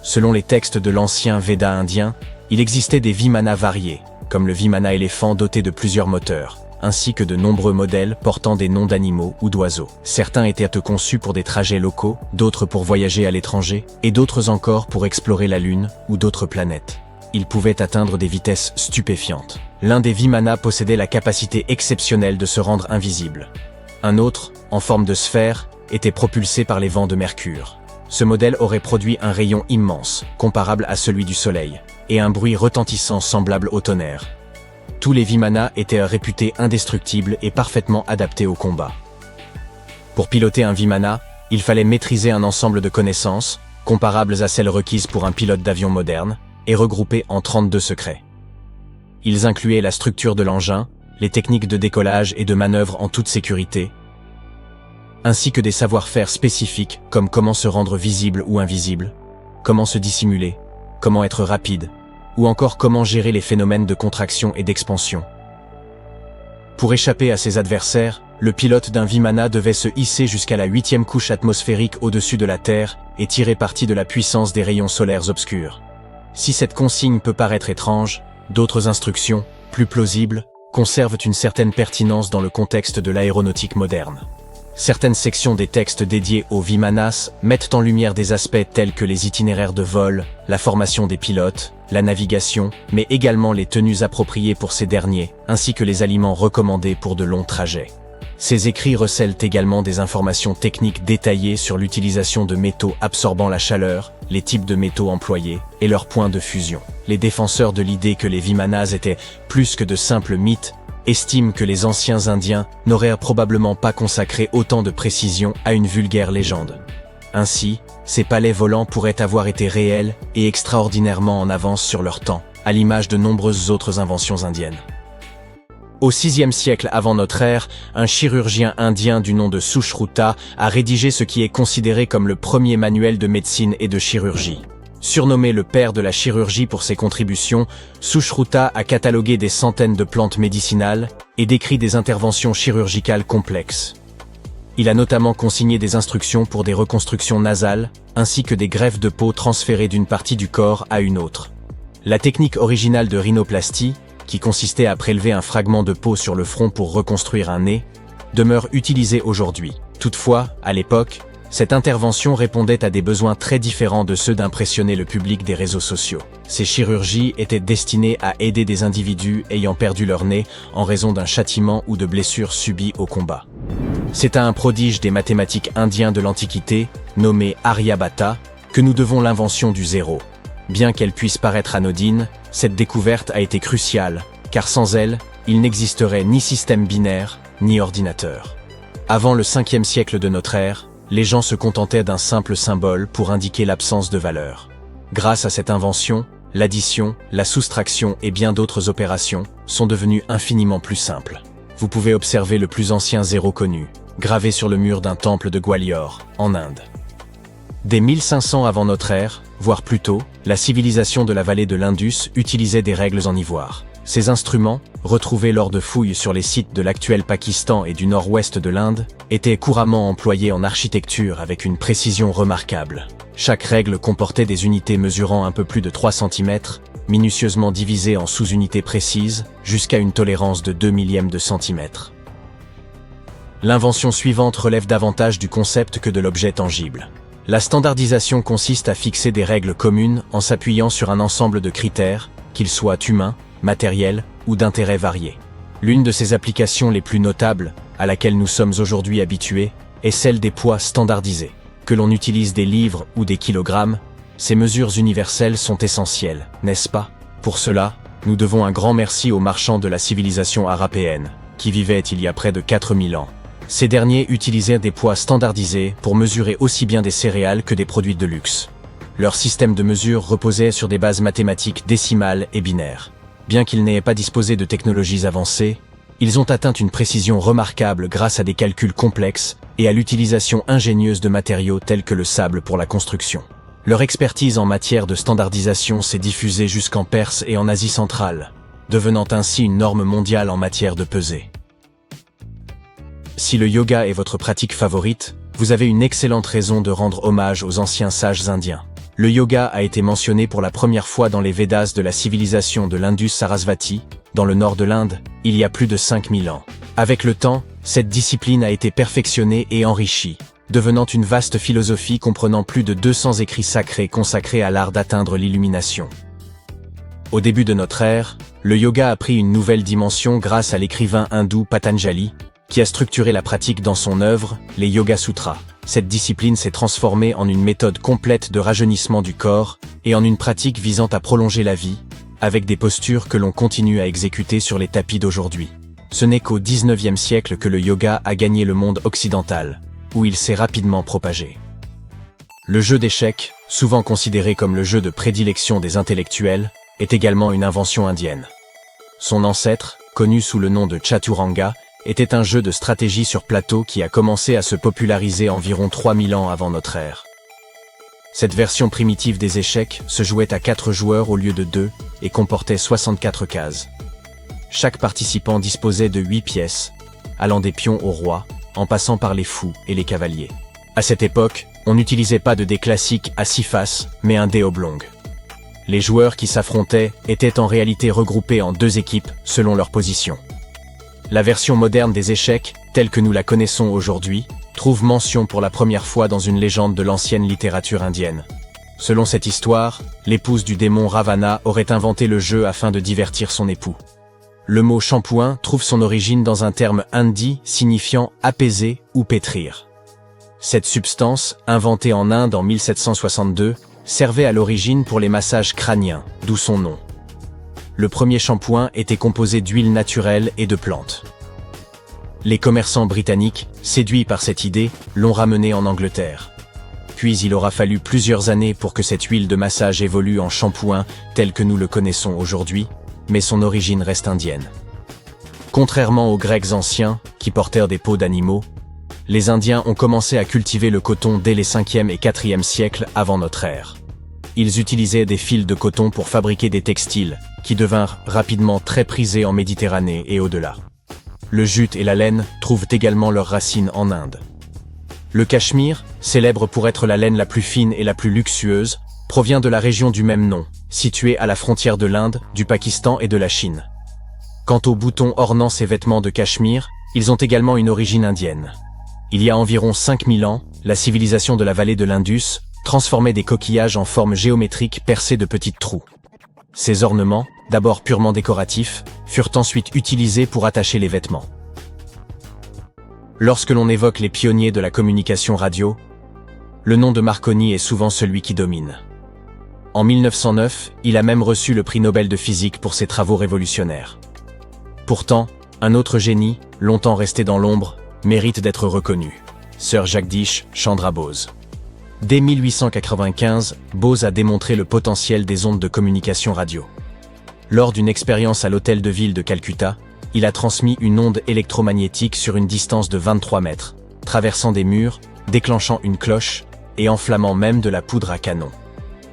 Selon les textes de l'ancien Veda indien, il existait des Vimana variés, comme le Vimana éléphant doté de plusieurs moteurs, ainsi que de nombreux modèles portant des noms d'animaux ou d'oiseaux. Certains étaient conçus pour des trajets locaux, d'autres pour voyager à l'étranger, et d'autres encore pour explorer la Lune ou d'autres planètes. Ils pouvaient atteindre des vitesses stupéfiantes. L'un des Vimana possédait la capacité exceptionnelle de se rendre invisible. Un autre, en forme de sphère, était propulsé par les vents de Mercure. Ce modèle aurait produit un rayon immense, comparable à celui du Soleil, et un bruit retentissant semblable au tonnerre. Tous les Vimana étaient réputés indestructibles et parfaitement adaptés au combat. Pour piloter un Vimana, il fallait maîtriser un ensemble de connaissances, comparables à celles requises pour un pilote d'avion moderne, et regroupées en 32 secrets. Ils incluaient la structure de l'engin, les techniques de décollage et de manœuvre en toute sécurité, ainsi que des savoir-faire spécifiques comme comment se rendre visible ou invisible, comment se dissimuler, comment être rapide, ou encore comment gérer les phénomènes de contraction et d'expansion. Pour échapper à ses adversaires, le pilote d'un Vimana devait se hisser jusqu'à la 8e couche atmosphérique au-dessus de la Terre et tirer parti de la puissance des rayons solaires obscurs. Si cette consigne peut paraître étrange, d'autres instructions, plus plausibles, conservent une certaine pertinence dans le contexte de l'aéronautique moderne. Certaines sections des textes dédiés aux Vimanas mettent en lumière des aspects tels que les itinéraires de vol, la formation des pilotes, la navigation, mais également les tenues appropriées pour ces derniers, ainsi que les aliments recommandés pour de longs trajets. Ces écrits recèlent également des informations techniques détaillées sur l'utilisation de métaux absorbant la chaleur, les types de métaux employés et leurs points de fusion. Les défenseurs de l'idée que les Vimanas étaient plus que de simples mythes estiment que les anciens Indiens n'auraient probablement pas consacré autant de précision à une vulgaire légende. Ainsi, ces palais volants pourraient avoir été réels et extraordinairement en avance sur leur temps, à l'image de nombreuses autres inventions indiennes. Au VIe siècle avant notre ère, un chirurgien indien du nom de Sushruta a rédigé ce qui est considéré comme le premier manuel de médecine et de chirurgie. Surnommé le père de la chirurgie pour ses contributions, Sushruta a catalogué des centaines de plantes médicinales et décrit des interventions chirurgicales complexes. Il a notamment consigné des instructions pour des reconstructions nasales, ainsi que des greffes de peau transférées d'une partie du corps à une autre. La technique originale de rhinoplastie, qui consistait à prélever un fragment de peau sur le front pour reconstruire un nez, demeure utilisée aujourd'hui. Toutefois, à l'époque, cette intervention répondait à des besoins très différents de ceux d'impressionner le public des réseaux sociaux. Ces chirurgies étaient destinées à aider des individus ayant perdu leur nez en raison d'un châtiment ou de blessures subies au combat. C'est à un prodige des mathématiques indiens de l'Antiquité, nommé Aryabhata, que nous devons l'invention du zéro. Bien qu'elle puisse paraître anodine, cette découverte a été cruciale, car sans elle, il n'existerait ni système binaire, ni ordinateur. Avant le 5e siècle de notre ère, les gens se contentaient d'un simple symbole pour indiquer l'absence de valeur. Grâce à cette invention, l'addition, la soustraction et bien d'autres opérations sont devenues infiniment plus simples. Vous pouvez observer le plus ancien zéro connu, gravé sur le mur d'un temple de Gwalior, en Inde. Dès 1500 avant notre ère, voire plus tôt, la civilisation de la vallée de l'Indus utilisait des règles en ivoire. Ces instruments, retrouvés lors de fouilles sur les sites de l'actuel Pakistan et du nord-ouest de l'Inde, étaient couramment employés en architecture avec une précision remarquable. Chaque règle comportait des unités mesurant un peu plus de 3 cm, minutieusement divisées en sous-unités précises, jusqu'à une tolérance de 2 millièmes de centimètre. L'invention suivante relève davantage du concept que de l'objet tangible. La standardisation consiste à fixer des règles communes en s'appuyant sur un ensemble de critères, qu'ils soient humains, matériels ou d'intérêts variés. L'une de ces applications les plus notables, à laquelle nous sommes aujourd'hui habitués, est celle des poids standardisés. Que l'on utilise des livres ou des kilogrammes, ces mesures universelles sont essentielles, n'est-ce pas? Pour cela, nous devons un grand merci aux marchands de la civilisation arapéenne, qui vivaient il y a près de 4000 ans. Ces derniers utilisaient des poids standardisés pour mesurer aussi bien des céréales que des produits de luxe. Leur système de mesure reposait sur des bases mathématiques décimales et binaires. Bien qu'ils n'aient pas disposé de technologies avancées, ils ont atteint une précision remarquable grâce à des calculs complexes et à l'utilisation ingénieuse de matériaux tels que le sable pour la construction. Leur expertise en matière de standardisation s'est diffusée jusqu'en Perse et en Asie centrale, devenant ainsi une norme mondiale en matière de pesée. Si le yoga est votre pratique favorite, vous avez une excellente raison de rendre hommage aux anciens sages indiens. Le yoga a été mentionné pour la première fois dans les Védas de la civilisation de l'Indus-Sarasvati, dans le nord de l'Inde, il y a plus de 5000 ans. Avec le temps, cette discipline a été perfectionnée et enrichie, devenant une vaste philosophie comprenant plus de 200 écrits sacrés consacrés à l'art d'atteindre l'illumination. Au début de notre ère, le yoga a pris une nouvelle dimension grâce à l'écrivain hindou Patanjali, qui a structuré la pratique dans son œuvre, les Yoga Sutras. Cette discipline s'est transformée en une méthode complète de rajeunissement du corps et en une pratique visant à prolonger la vie, avec des postures que l'on continue à exécuter sur les tapis d'aujourd'hui. Ce n'est qu'au XIXe siècle que le yoga a gagné le monde occidental, où il s'est rapidement propagé. Le jeu d'échecs, souvent considéré comme le jeu de prédilection des intellectuels, est également une invention indienne. Son ancêtre, connu sous le nom de Chaturanga, était un jeu de stratégie sur plateau qui a commencé à se populariser environ 3000 ans avant notre ère. Cette version primitive des échecs se jouait à 4 joueurs au lieu de 2 et comportait 64 cases. Chaque participant disposait de 8 pièces, allant des pions au roi, en passant par les fous et les cavaliers. À cette époque, on n'utilisait pas de dés classiques à 6 faces, mais un dé oblong. Les joueurs qui s'affrontaient étaient en réalité regroupés en 2 équipes selon leur position. La version moderne des échecs, telle que nous la connaissons aujourd'hui, trouve mention pour la première fois dans une légende de l'ancienne littérature indienne. Selon cette histoire, l'épouse du démon Ravana aurait inventé le jeu afin de divertir son époux. Le mot shampooing trouve son origine dans un terme hindi signifiant apaiser ou pétrir. Cette substance, inventée en Inde en 1762, servait à l'origine pour les massages crâniens, d'où son nom. Le premier shampoing était composé d'huile naturelle et de plantes. Les commerçants britanniques, séduits par cette idée, l'ont ramené en Angleterre. Puis il aura fallu plusieurs années pour que cette huile de massage évolue en shampoing tel que nous le connaissons aujourd'hui, mais son origine reste indienne. Contrairement aux Grecs anciens, qui portèrent des peaux d'animaux, les Indiens ont commencé à cultiver le coton dès les 5e et 4e siècles avant notre ère. Ils utilisaient des fils de coton pour fabriquer des textiles, qui devinrent rapidement très prisés en Méditerranée et au-delà. Le jute et la laine trouvent également leurs racines en Inde. Le Cachemire, célèbre pour être la laine la plus fine et la plus luxueuse, provient de la région du même nom, située à la frontière de l'Inde, du Pakistan et de la Chine. Quant aux boutons ornant ces vêtements de Cachemire, ils ont également une origine indienne. Il y a environ 5000 ans, la civilisation de la vallée de l'Indus transformait des coquillages en forme géométrique percés de petits trous. Ces ornements, d'abord purement décoratifs, furent ensuite utilisés pour attacher les vêtements. Lorsque l'on évoque les pionniers de la communication radio, le nom de Marconi est souvent celui qui domine. En 1909, il a même reçu le prix Nobel de physique pour ses travaux révolutionnaires. Pourtant, un autre génie, longtemps resté dans l'ombre, mérite d'être reconnu. Sir Jagdish Chandra Bose. Dès 1895, Bose a démontré le potentiel des ondes de communication radio. Lors d'une expérience à l'hôtel de ville de Calcutta, il a transmis une onde électromagnétique sur une distance de 23 mètres, traversant des murs, déclenchant une cloche, et enflammant même de la poudre à canon.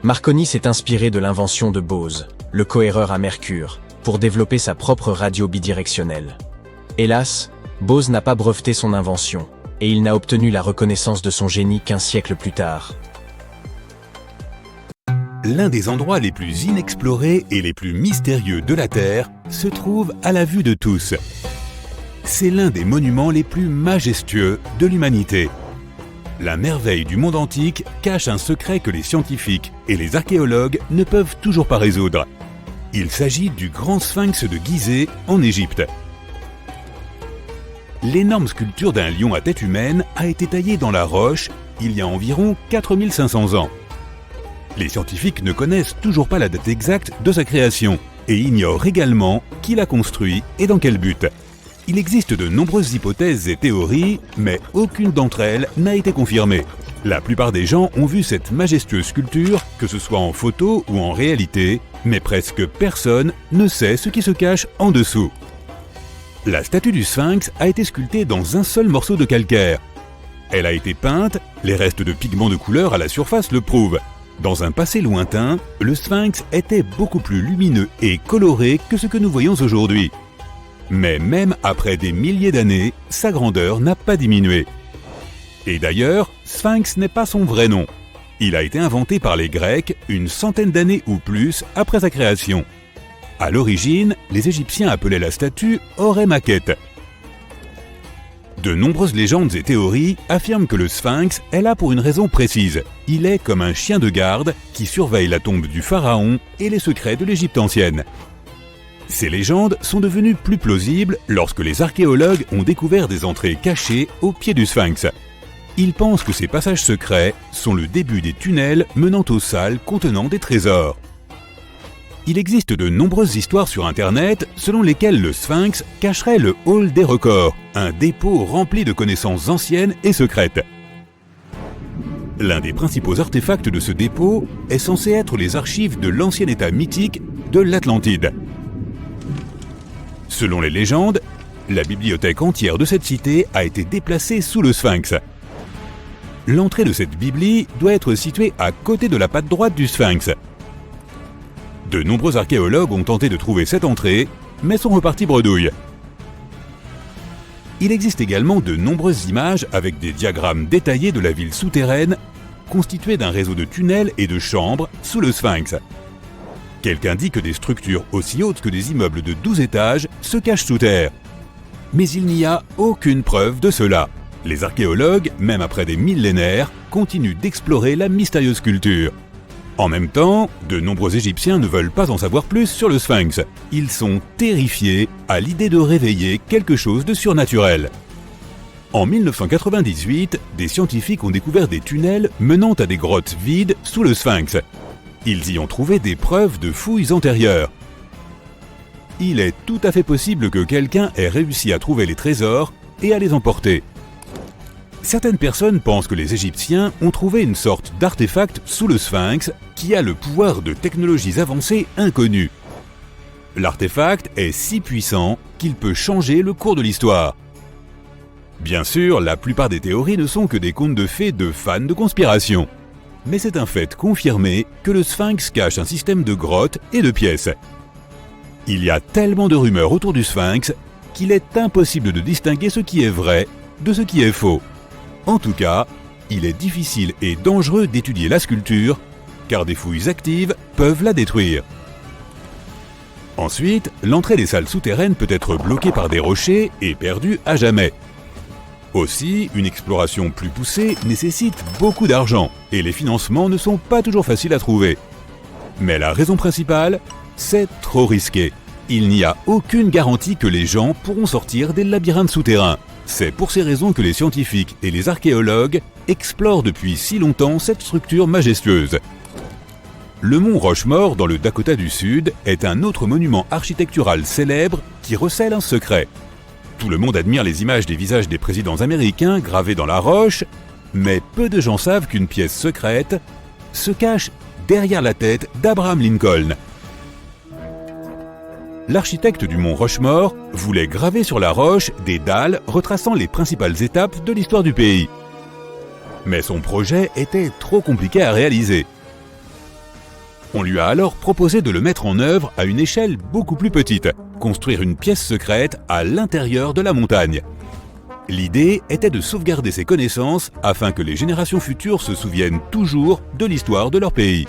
Marconi s'est inspiré de l'invention de Bose, le cohéreur à mercure, pour développer sa propre radio bidirectionnelle. Hélas, Bose n'a pas breveté son invention, et il n'a obtenu la reconnaissance de son génie qu'1 siècle plus tard. L'un des endroits les plus inexplorés et les plus mystérieux de la Terre se trouve à la vue de tous. C'est l'un des monuments les plus majestueux de l'humanité. La merveille du monde antique cache un secret que les scientifiques et les archéologues ne peuvent toujours pas résoudre. Il s'agit du grand sphinx de Gizeh en Égypte. L'énorme sculpture d'un lion à tête humaine a été taillée dans la roche il y a environ 4500 ans. Les scientifiques ne connaissent toujours pas la date exacte de sa création et ignorent également qui l'a construit et dans quel but. Il existe de nombreuses hypothèses et théories, mais aucune d'entre elles n'a été confirmée. La plupart des gens ont vu cette majestueuse sculpture, que ce soit en photo ou en réalité, mais presque personne ne sait ce qui se cache en dessous. La statue du Sphinx a été sculptée dans un seul morceau de calcaire. Elle a été peinte, les restes de pigments de couleur à la surface le prouvent. Dans un passé lointain, le Sphinx était beaucoup plus lumineux et coloré que ce que nous voyons aujourd'hui. Mais même après des milliers d'années, sa grandeur n'a pas diminué. Et d'ailleurs, Sphinx n'est pas son vrai nom. Il a été inventé par les Grecs une centaine d'années ou plus après sa création. À l'origine, les Égyptiens appelaient la statue Horemhakhet. De nombreuses légendes et théories affirment que le Sphinx est là pour une raison précise. Il est comme un chien de garde qui surveille la tombe du pharaon et les secrets de l'Égypte ancienne. Ces légendes sont devenues plus plausibles lorsque les archéologues ont découvert des entrées cachées au pied du Sphinx. Ils pensent que ces passages secrets sont le début des tunnels menant aux salles contenant des trésors. Il existe de nombreuses histoires sur Internet selon lesquelles le Sphinx cacherait le Hall des records, un dépôt rempli de connaissances anciennes et secrètes. L'un des principaux artefacts de ce dépôt est censé être les archives de l'ancien état mythique de l'Atlantide. Selon les légendes, la bibliothèque entière de cette cité a été déplacée sous le Sphinx. L'entrée de cette bibli doit être située à côté de la patte droite du Sphinx. De nombreux archéologues ont tenté de trouver cette entrée, mais sont repartis bredouille. Il existe également de nombreuses images avec des diagrammes détaillés de la ville souterraine, constituée d'un réseau de tunnels et de chambres sous le Sphinx. Quelqu'un dit que des structures aussi hautes que des immeubles de 12 étages se cachent sous terre. Mais il n'y a aucune preuve de cela. Les archéologues, même après des millénaires, continuent d'explorer la mystérieuse sculpture. En même temps, de nombreux Égyptiens ne veulent pas en savoir plus sur le Sphinx. Ils sont terrifiés à l'idée de réveiller quelque chose de surnaturel. En 1998, des scientifiques ont découvert des tunnels menant à des grottes vides sous le Sphinx. Ils y ont trouvé des preuves de fouilles antérieures. Il est tout à fait possible que quelqu'un ait réussi à trouver les trésors et à les emporter. Certaines personnes pensent que les Égyptiens ont trouvé une sorte d'artefact sous le Sphinx qui a le pouvoir de technologies avancées inconnues. L'artefact est si puissant qu'il peut changer le cours de l'histoire. Bien sûr, la plupart des théories ne sont que des contes de fées de fans de conspiration. Mais c'est un fait confirmé que le Sphinx cache un système de grottes et de pièces. Il y a tellement de rumeurs autour du Sphinx qu'il est impossible de distinguer ce qui est vrai de ce qui est faux. En tout cas, il est difficile et dangereux d'étudier la sculpture, car des fouilles actives peuvent la détruire. Ensuite, l'entrée des salles souterraines peut être bloquée par des rochers et perdue à jamais. Aussi, une exploration plus poussée nécessite beaucoup d'argent, et les financements ne sont pas toujours faciles à trouver. Mais la raison principale, c'est trop risqué. Il n'y a aucune garantie que les gens pourront sortir des labyrinthes souterrains. C'est pour ces raisons que les scientifiques et les archéologues explorent depuis si longtemps cette structure majestueuse. Le mont Rushmore, dans le Dakota du Sud, est un autre monument architectural célèbre qui recèle un secret. Tout le monde admire les images des visages des présidents américains gravés dans la roche, mais peu de gens savent qu'une pièce secrète se cache derrière la tête d'Abraham Lincoln. L'architecte du mont Rushmore voulait graver sur la roche des dalles retraçant les principales étapes de l'histoire du pays. Mais son projet était trop compliqué à réaliser. On lui a alors proposé de le mettre en œuvre à une échelle beaucoup plus petite, construire une pièce secrète à l'intérieur de la montagne. L'idée était de sauvegarder ses connaissances afin que les générations futures se souviennent toujours de l'histoire de leur pays.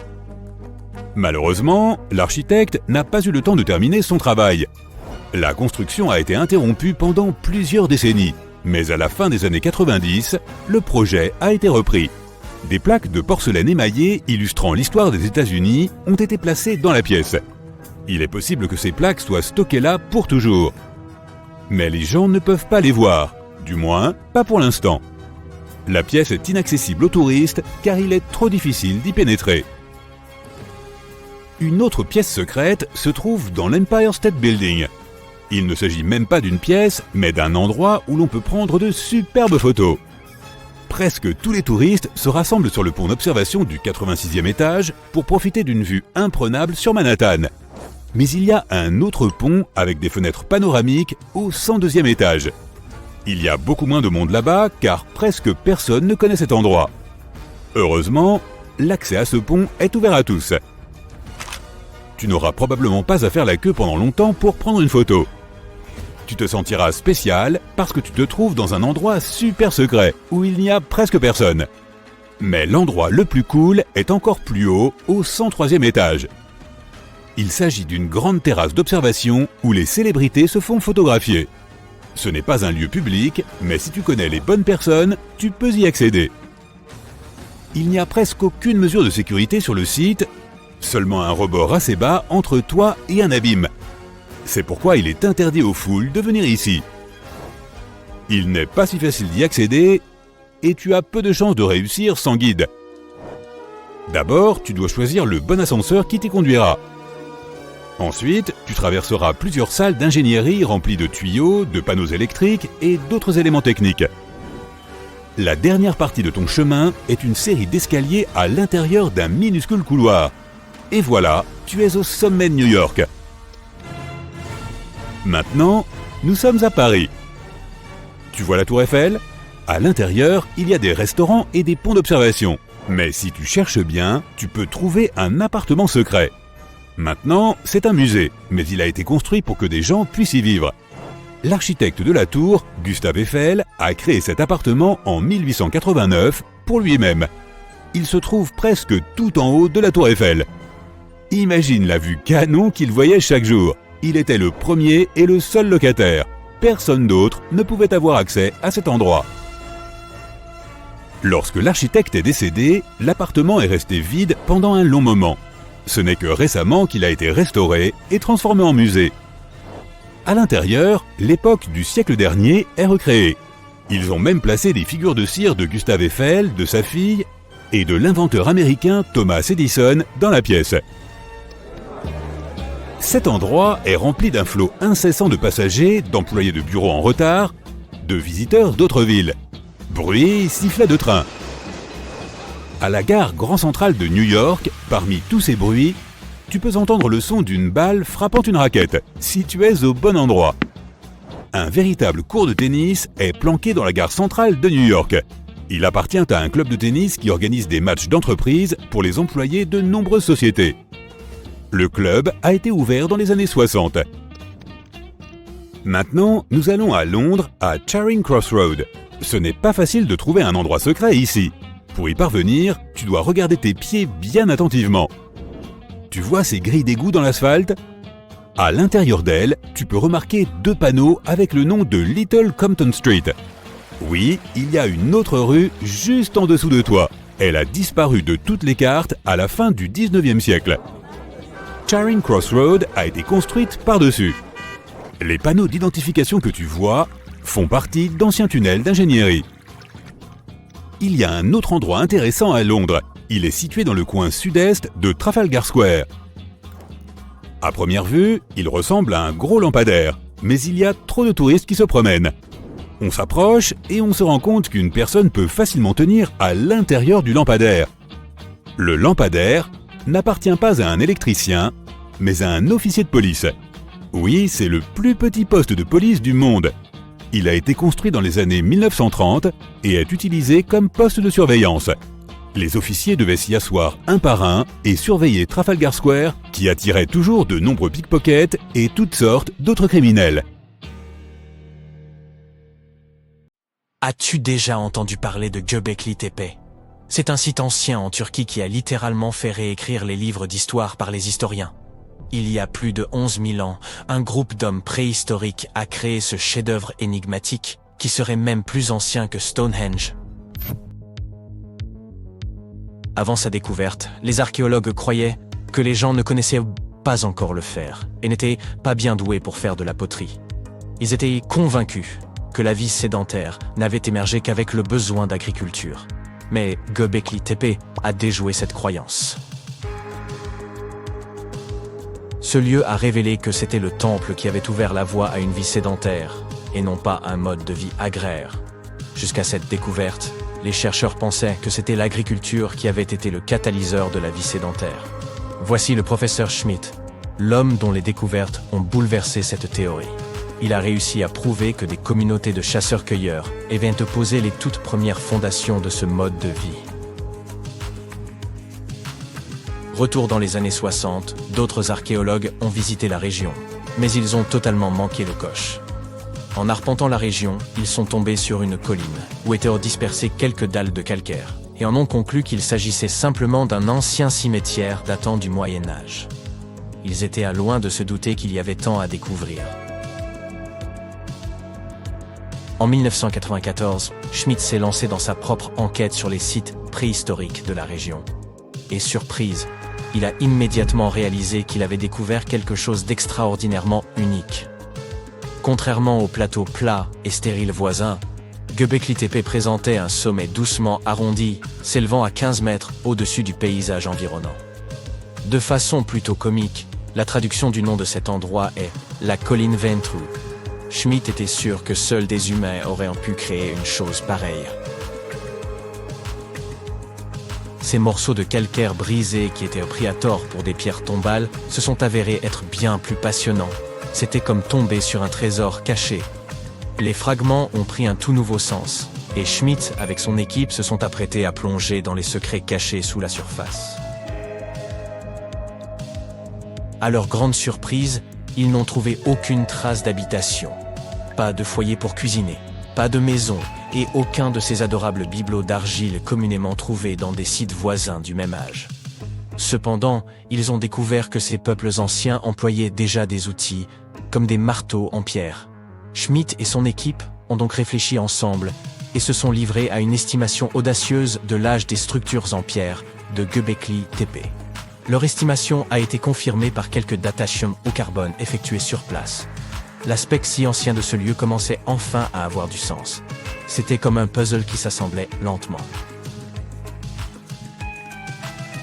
Malheureusement, l'architecte n'a pas eu le temps de terminer son travail. La construction a été interrompue pendant plusieurs décennies, mais à la fin des années 90, le projet a été repris. Des plaques de porcelaine émaillée illustrant l'histoire des États-Unis ont été placées dans la pièce. Il est possible que ces plaques soient stockées là pour toujours. Mais les gens ne peuvent pas les voir, du moins pas pour l'instant. La pièce est inaccessible aux touristes car il est trop difficile d'y pénétrer. Une autre pièce secrète se trouve dans l'Empire State Building. Il ne s'agit même pas d'une pièce, mais d'un endroit où l'on peut prendre de superbes photos. Presque tous les touristes se rassemblent sur le pont d'observation du 86e étage pour profiter d'une vue imprenable sur Manhattan. Mais il y a un autre pont avec des fenêtres panoramiques au 102e étage. Il y a beaucoup moins de monde là-bas car presque personne ne connaît cet endroit. Heureusement, l'accès à ce pont est ouvert à tous. Tu n'auras probablement pas à faire la queue pendant longtemps pour prendre une photo. Tu te sentiras spécial parce que tu te trouves dans un endroit super secret où il n'y a presque personne. Mais l'endroit le plus cool est encore plus haut, au 103e étage. Il s'agit d'une grande terrasse d'observation où les célébrités se font photographier. Ce n'est pas un lieu public, mais si tu connais les bonnes personnes, tu peux y accéder. Il n'y a presque aucune mesure de sécurité sur le site, seulement un rebord assez bas entre toi et un abîme. C'est pourquoi il est interdit aux foules de venir ici. Il n'est pas si facile d'y accéder et tu as peu de chances de réussir sans guide. D'abord, tu dois choisir le bon ascenseur qui t'y conduira. Ensuite, tu traverseras plusieurs salles d'ingénierie remplies de tuyaux, de panneaux électriques et d'autres éléments techniques. La dernière partie de ton chemin est une série d'escaliers à l'intérieur d'un minuscule couloir. Et voilà, tu es au sommet de New York. Maintenant, nous sommes à Paris. Tu vois la tour Eiffel ? À l'intérieur, il y a des restaurants et des ponts d'observation. Mais si tu cherches bien, tu peux trouver un appartement secret. Maintenant, c'est un musée, mais il a été construit pour que des gens puissent y vivre. L'architecte de la tour, Gustave Eiffel, a créé cet appartement en 1889 pour lui-même. Il se trouve presque tout en haut de la tour Eiffel. Imagine la vue canon qu'il voyait chaque jour. Il était le premier et le seul locataire. Personne d'autre ne pouvait avoir accès à cet endroit. Lorsque l'architecte est décédé, l'appartement est resté vide pendant un long moment. Ce n'est que récemment qu'il a été restauré et transformé en musée. À l'intérieur, l'époque du siècle dernier est recréée. Ils ont même placé des figures de cire de Gustave Eiffel, de sa fille et de l'inventeur américain Thomas Edison dans la pièce. Cet endroit est rempli d'un flot incessant de passagers, d'employés de bureaux en retard, de visiteurs d'autres villes. Bruit, sifflet de train. À la gare Grand Central de New York, parmi tous ces bruits, tu peux entendre le son d'une balle frappant une raquette, si tu es au bon endroit. Un véritable court de tennis est planqué dans la gare centrale de New York. Il appartient à un club de tennis qui organise des matchs d'entreprise pour les employés de nombreuses sociétés. Le club a été ouvert dans les années 60. Maintenant, nous allons à Londres, à Charing Cross Road. Ce n'est pas facile de trouver un endroit secret ici. Pour y parvenir, tu dois regarder tes pieds bien attentivement. Tu vois ces grilles d'égout dans l'asphalte ? À l'intérieur d'elles, tu peux remarquer 2 panneaux avec le nom de Little Compton Street. Oui, il y a une autre rue juste en dessous de toi. Elle a disparu de toutes les cartes à la fin du 19e siècle. Charing Cross Road a été construite par-dessus. Les panneaux d'identification que tu vois font partie d'anciens tunnels d'ingénierie. Il y a un autre endroit intéressant à Londres. Il est situé dans le coin sud-est de Trafalgar Square. À première vue, il ressemble à un gros lampadaire, mais il y a trop de touristes qui se promènent. On s'approche et on se rend compte qu'une personne peut facilement tenir à l'intérieur du lampadaire. Le lampadaire n'appartient pas à un électricien, mais à un officier de police. Oui, c'est le plus petit poste de police du monde. Il a été construit dans les années 1930 et est utilisé comme poste de surveillance. Les officiers devaient s'y asseoir un par un et surveiller Trafalgar Square, qui attirait toujours de nombreux pickpockets et toutes sortes d'autres criminels. As-tu déjà entendu parler de Göbekli Tepe? C'est un site ancien en Turquie qui a littéralement fait réécrire les livres d'histoire par les historiens. Il y a plus de 11 000 ans, un groupe d'hommes préhistoriques a créé ce chef-d'œuvre énigmatique qui serait même plus ancien que Stonehenge. Avant sa découverte, les archéologues croyaient que les gens ne connaissaient pas encore le fer et n'étaient pas bien doués pour faire de la poterie. Ils étaient convaincus que la vie sédentaire n'avait émergé qu'avec le besoin d'agriculture. Mais Göbekli Tepe a déjoué cette croyance. Ce lieu a révélé que c'était le temple qui avait ouvert la voie à une vie sédentaire et non pas un mode de vie agraire. Jusqu'à cette découverte, les chercheurs pensaient que c'était l'agriculture qui avait été le catalyseur de la vie sédentaire. Voici le professeur Schmidt, l'homme dont les découvertes ont bouleversé cette théorie. Il a réussi à prouver que des communautés de chasseurs-cueilleurs avaient posé les toutes premières fondations de ce mode de vie. Retour dans les années 60, d'autres archéologues ont visité la région, mais ils ont totalement manqué le coche. En arpentant la région, ils sont tombés sur une colline, où étaient dispersées quelques dalles de calcaire, et en ont conclu qu'il s'agissait simplement d'un ancien cimetière datant du Moyen-Âge. Ils étaient à loin de se douter qu'il y avait tant à découvrir. En 1994, Schmidt s'est lancé dans sa propre enquête sur les sites préhistoriques de la région. Et surprise, il a immédiatement réalisé qu'il avait découvert quelque chose d'extraordinairement unique. Contrairement aux plateaux plats et stériles voisins, Göbekli Tepe présentait un sommet doucement arrondi, s'élevant à 15 mètres au-dessus du paysage environnant. De façon plutôt comique, la traduction du nom de cet endroit est « la colline Ventru ». Schmidt était sûr que seuls des humains auraient pu créer une chose pareille. Ces morceaux de calcaire brisés qui étaient pris à tort pour des pierres tombales se sont avérés être bien plus passionnants. C'était comme tomber sur un trésor caché. Les fragments ont pris un tout nouveau sens, et Schmidt, avec son équipe, se sont apprêtés à plonger dans les secrets cachés sous la surface. À leur grande surprise, ils n'ont trouvé aucune trace d'habitation. Pas de foyer pour cuisiner, pas de maison, et aucun de ces adorables bibelots d'argile communément trouvés dans des sites voisins du même âge. Cependant, ils ont découvert que ces peuples anciens employaient déjà des outils, comme des marteaux en pierre. Schmidt et son équipe ont donc réfléchi ensemble et se sont livrés à une estimation audacieuse de l'âge des structures en pierre de Göbekli Tepe. Leur estimation a été confirmée par quelques datations au carbone effectuées sur place. L'aspect si ancien de ce lieu commençait enfin à avoir du sens. C'était comme un puzzle qui s'assemblait lentement.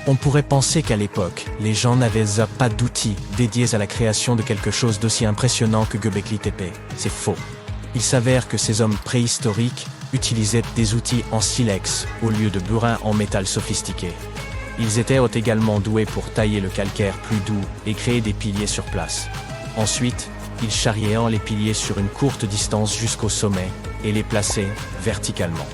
On pourrait penser qu'à l'époque, les gens n'avaient pas d'outils dédiés à la création de quelque chose d'aussi impressionnant que Göbekli Tepe. C'est faux. Il s'avère que ces hommes préhistoriques utilisaient des outils en silex au lieu de burin en métal sophistiqué. Ils étaient également doués pour tailler le calcaire plus doux et créer des piliers sur place. Ensuite, ils charriaient les piliers sur une courte distance jusqu'au sommet et les plaçaient verticalement.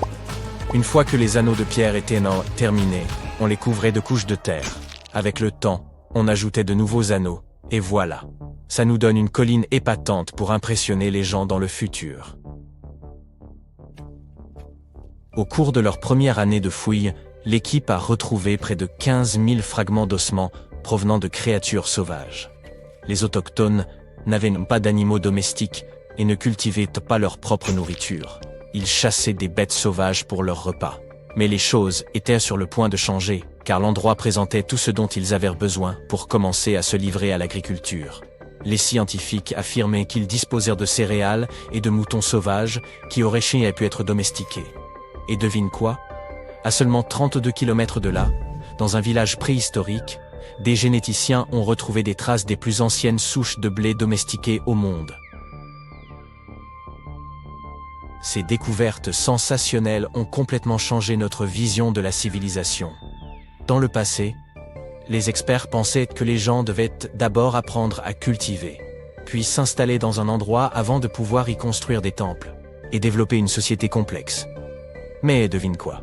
Une fois que les anneaux de pierre étaient terminés, on les couvrait de couches de terre. Avec le temps, on ajoutait de nouveaux anneaux, et voilà. Ça nous donne une colline épatante pour impressionner les gens dans le futur. Au cours de leur première année de fouilles, l'équipe a retrouvé près de 15 000 fragments d'ossements provenant de créatures sauvages. Les autochtones n'avaient pas d'animaux domestiques et ne cultivaient pas leur propre nourriture. Ils chassaient des bêtes sauvages pour leur repas. Mais les choses étaient sur le point de changer, car l'endroit présentait tout ce dont ils avaient besoin pour commencer à se livrer à l'agriculture. Les scientifiques affirmaient qu'ils disposèrent de céréales et de moutons sauvages qui auraient pu être domestiqués. Et devine quoi? À seulement 32 km de là, dans un village préhistorique, des généticiens ont retrouvé des traces des plus anciennes souches de blé domestiquées au monde. Ces découvertes sensationnelles ont complètement changé notre vision de la civilisation. Dans le passé, les experts pensaient que les gens devaient d'abord apprendre à cultiver, puis s'installer dans un endroit avant de pouvoir y construire des temples. et développer une société complexe. Mais devine quoi?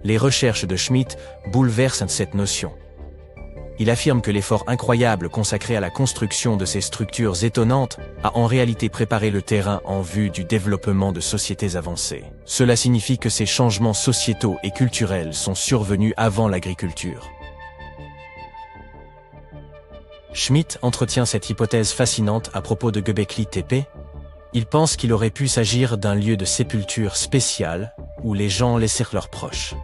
Les recherches de Schmitt bouleversent cette notion. Il affirme que l'effort incroyable consacré à la construction de ces structures étonnantes a en réalité préparé le terrain en vue du développement de sociétés avancées. Cela signifie que ces changements sociétaux et culturels sont survenus avant l'agriculture. Schmitt entretient cette hypothèse fascinante à propos de Göbekli Tepe. Il pense qu'il aurait pu s'agir d'un lieu de sépulture spécial où les gens laissèrent leurs proches.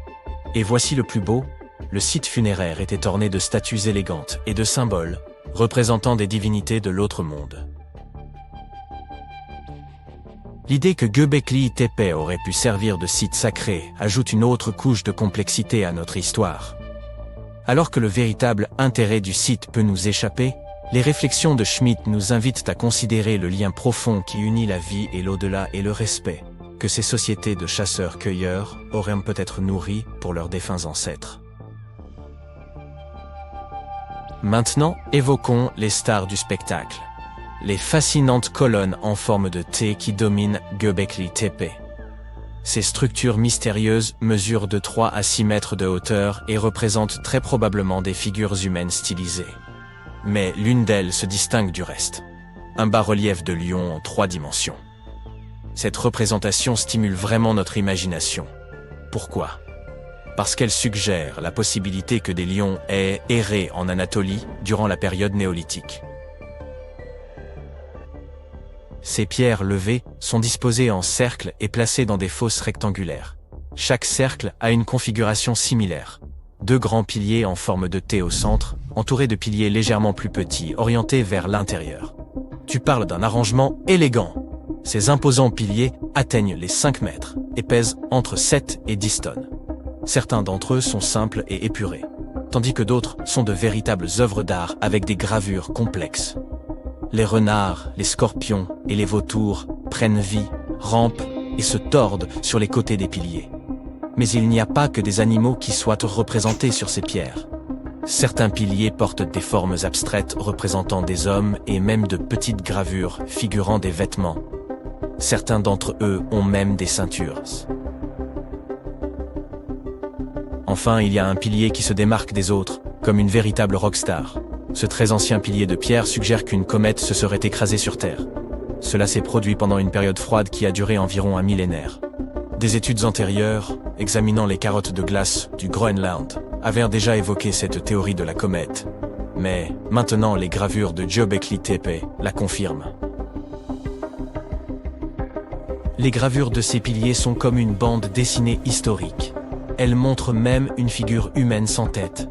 Et voici le plus beau. Le site funéraire était orné de statues élégantes et de symboles représentant des divinités de l'autre monde. L'idée que Göbekli Tepe aurait pu servir de site sacré ajoute une autre couche de complexité à notre histoire. Alors que le véritable intérêt du site peut nous échapper, les réflexions de Schmitt nous invitent à considérer le lien profond qui unit la vie et l'au-delà et le respect que ces sociétés de chasseurs-cueilleurs auraient peut-être nourri pour leurs défunts ancêtres. Maintenant, évoquons les stars du spectacle. Les fascinantes colonnes en forme de T qui dominent Göbekli Tepe. Ces structures mystérieuses mesurent de 3 à 6 mètres de hauteur et représentent très probablement des figures humaines stylisées. Mais l'une d'elles se distingue du reste. Un bas-relief de lion en 3 dimensions. Cette représentation stimule vraiment notre imagination. Pourquoi ? Parce qu'elle suggère la possibilité que des lions aient erré en Anatolie durant la période néolithique. Ces pierres levées sont disposées en cercles et placées dans des fosses rectangulaires. Chaque cercle a une configuration similaire. 2 grands piliers en forme de T au centre, entourés de piliers légèrement plus petits, orientés vers l'intérieur. Tu parles d'un arrangement élégant. Ces imposants piliers atteignent les 5 mètres et pèsent entre 7 et 10 tonnes. Certains d'entre eux sont simples et épurés, tandis que d'autres sont de véritables œuvres d'art avec des gravures complexes. Les renards, les scorpions et les vautours prennent vie, rampent et se tordent sur les côtés des piliers. Mais il n'y a pas que des animaux qui soient représentés sur ces pierres. Certains piliers portent des formes abstraites représentant des hommes et même de petites gravures figurant des vêtements. Certains d'entre eux ont même des ceintures. Enfin, il y a un pilier qui se démarque des autres, comme une véritable rockstar. Ce très ancien pilier de pierre suggère qu'une comète se serait écrasée sur Terre. Cela s'est produit pendant une période froide qui a duré environ un millénaire. Des études antérieures, examinant les carottes de glace du Groenland, avaient déjà évoqué cette théorie de la comète. Mais maintenant, les gravures de Göbekli Tepe la confirment. Les gravures de ces piliers sont comme une bande dessinée historique. Elles montrent même une figure humaine sans tête.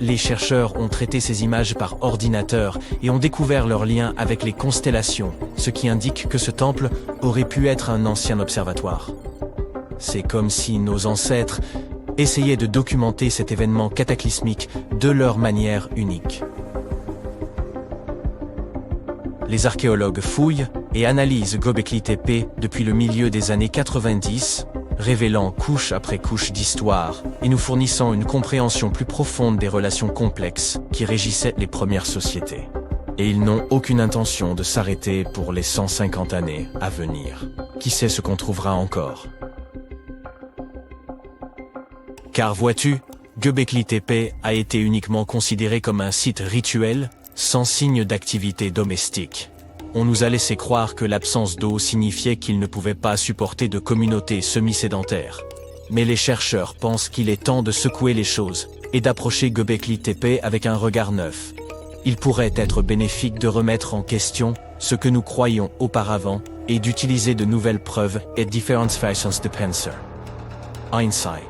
Les chercheurs ont traité ces images par ordinateur et ont découvert leur lien avec les constellations, ce qui indique que ce temple aurait pu être un ancien observatoire. C'est comme si nos ancêtres essayaient de documenter cet événement cataclysmique de leur manière unique. Les archéologues fouillent et analysent Göbekli Tepe depuis le milieu des années 90, révélant couche après couche d'histoire et nous fournissant une compréhension plus profonde des relations complexes qui régissaient les premières sociétés. Et ils n'ont aucune intention de s'arrêter pour les 150 années à venir. Qui sait ce qu'on trouvera encore? Car vois-tu, Göbekli Tepe a été uniquement considéré comme un site rituel, sans signe d'activité domestique. On nous a laissé croire que l'absence d'eau signifiait qu'il ne pouvait pas supporter de communautés semi-sédentaires. Mais les chercheurs pensent qu'il est temps de secouer les choses et d'approcher Göbekli Tepe avec un regard neuf. Il pourrait être bénéfique de remettre en question ce que nous croyions auparavant et d'utiliser de nouvelles preuves et différentes façons de penser. Einstein.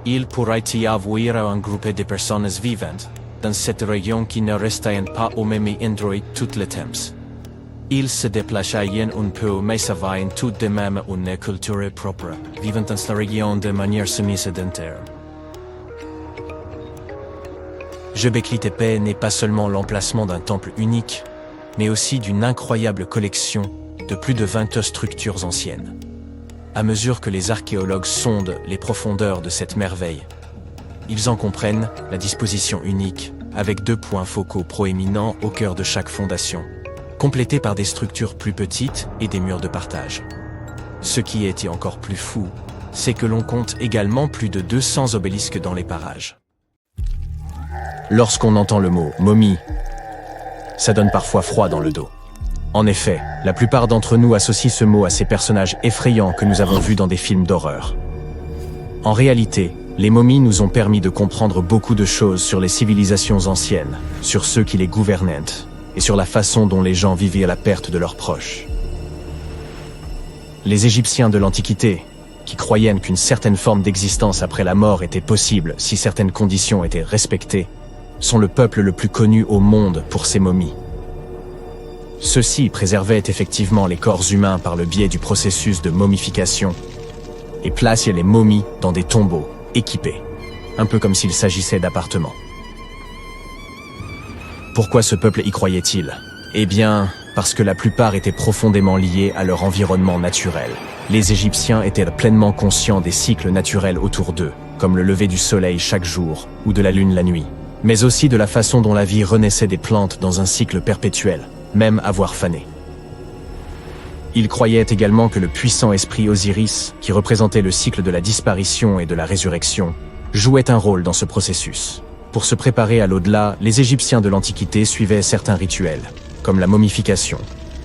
Il pourrait y avoir un groupe de personnes vivantes dans cette région qui ne restaient pas au même endroit tout le temps. Ils se déplaçaient un peu mais avaient tout de même une culture propre, vivant dans la région de manière semi-sédentaire. Göbekli Tepe n'est pas seulement l'emplacement d'un temple unique, mais aussi d'une incroyable collection de plus de 20 structures anciennes. À mesure que les archéologues sondent les profondeurs de cette merveille, ils en comprennent la disposition unique, avec 2 points focaux proéminents au cœur de chaque fondation, complétés par des structures plus petites et des murs de partage. Ce qui était encore plus fou, c'est que l'on compte également plus de 200 obélisques dans les parages. Lorsqu'on entend le mot « momie », ça donne parfois froid dans le dos. En effet, la plupart d'entre nous associent ce mot à ces personnages effrayants que nous avons vus dans des films d'horreur. En réalité, les momies nous ont permis de comprendre beaucoup de choses sur les civilisations anciennes, sur ceux qui les gouvernaient, et sur la façon dont les gens vivaient à la perte de leurs proches. Les Égyptiens de l'Antiquité, qui croyaient qu'une certaine forme d'existence après la mort était possible si certaines conditions étaient respectées, sont le peuple le plus connu au monde pour ses momies. Ceux-ci préservaient effectivement les corps humains par le biais du processus de momification et plaçaient les momies dans des tombeaux équipés, un peu comme s'il s'agissait d'appartements. Pourquoi ce peuple y croyait-il? Eh bien, parce que la plupart étaient profondément liés à leur environnement naturel. Les Égyptiens étaient pleinement conscients des cycles naturels autour d'eux, comme le lever du soleil chaque jour ou de la lune la nuit, mais aussi de la façon dont la vie renaissait des plantes dans un cycle perpétuel, même à voir faner. Ils croyaient également que le puissant esprit Osiris, qui représentait le cycle de la disparition et de la résurrection, jouait un rôle dans ce processus. Pour se préparer à l'au-delà, les Égyptiens de l'Antiquité suivaient certains rituels, comme la momification,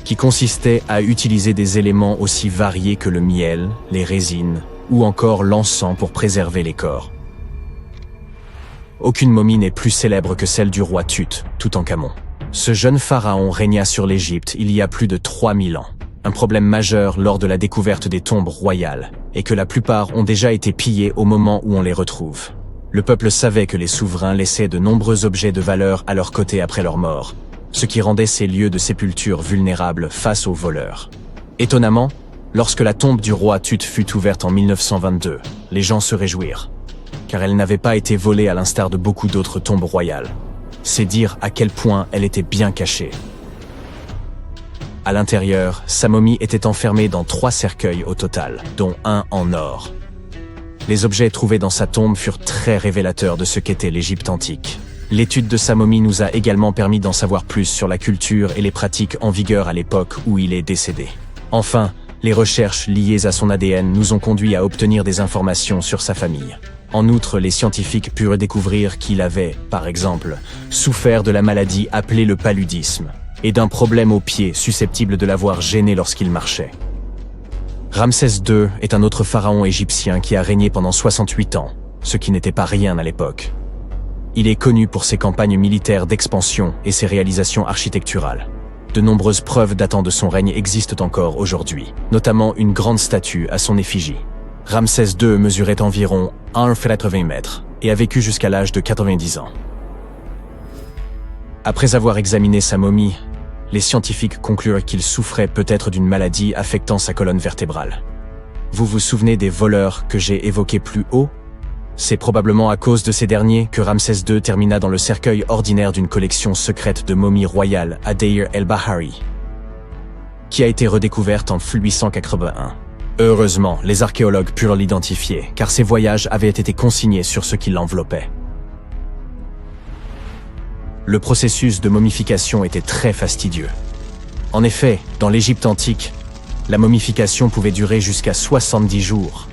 qui consistait à utiliser des éléments aussi variés que le miel, les résines ou encore l'encens pour préserver les corps. Aucune momie n'est plus célèbre que celle du roi Tut, Toutankhamon. Ce jeune pharaon régna sur l'Égypte il y a plus de 3000 ans. Un problème majeur lors de la découverte des tombes royales est que la plupart ont déjà été pillées au moment où on les retrouve. Le peuple savait que les souverains laissaient de nombreux objets de valeur à leur côté après leur mort, ce qui rendait ces lieux de sépulture vulnérables face aux voleurs. Étonnamment, lorsque la tombe du roi Tut fut ouverte en 1922, les gens se réjouirent, car elle n'avait pas été volée à l'instar de beaucoup d'autres tombes royales. C'est dire à quel point elle était bien cachée. À l'intérieur, sa momie était enfermée dans 3 cercueils au total, dont un en or. Les objets trouvés dans sa tombe furent très révélateurs de ce qu'était l'Égypte antique. L'étude de sa momie nous a également permis d'en savoir plus sur la culture et les pratiques en vigueur à l'époque où il est décédé. Enfin, les recherches liées à son ADN nous ont conduit à obtenir des informations sur sa famille. En outre, les scientifiques purent découvrir qu'il avait, par exemple, souffert de la maladie appelée le paludisme et d'un problème au pied susceptible de l'avoir gêné lorsqu'il marchait. Ramsès II est un autre pharaon égyptien qui a régné pendant 68 ans, ce qui n'était pas rien à l'époque. Il est connu pour ses campagnes militaires d'expansion et ses réalisations architecturales. De nombreuses preuves datant de son règne existent encore aujourd'hui, notamment une grande statue à son effigie. Ramsès II mesurait environ 1,80 m et a vécu jusqu'à l'âge de 90 ans. Après avoir examiné sa momie, les scientifiques conclurent qu'il souffrait peut-être d'une maladie affectant sa colonne vertébrale. Vous vous souvenez des voleurs que j'ai évoqués plus haut? C'est probablement à cause de ces derniers que Ramsès II termina dans le cercueil ordinaire d'une collection secrète de momies royales à Deir el-Bahari, qui a été redécouverte en 1881. Heureusement, les archéologues purent l'identifier, car ses voyages avaient été consignés sur ce qui l'enveloppait. Le processus de momification était très fastidieux. En effet, dans l'Égypte antique, la momification pouvait durer jusqu'à 70 jours.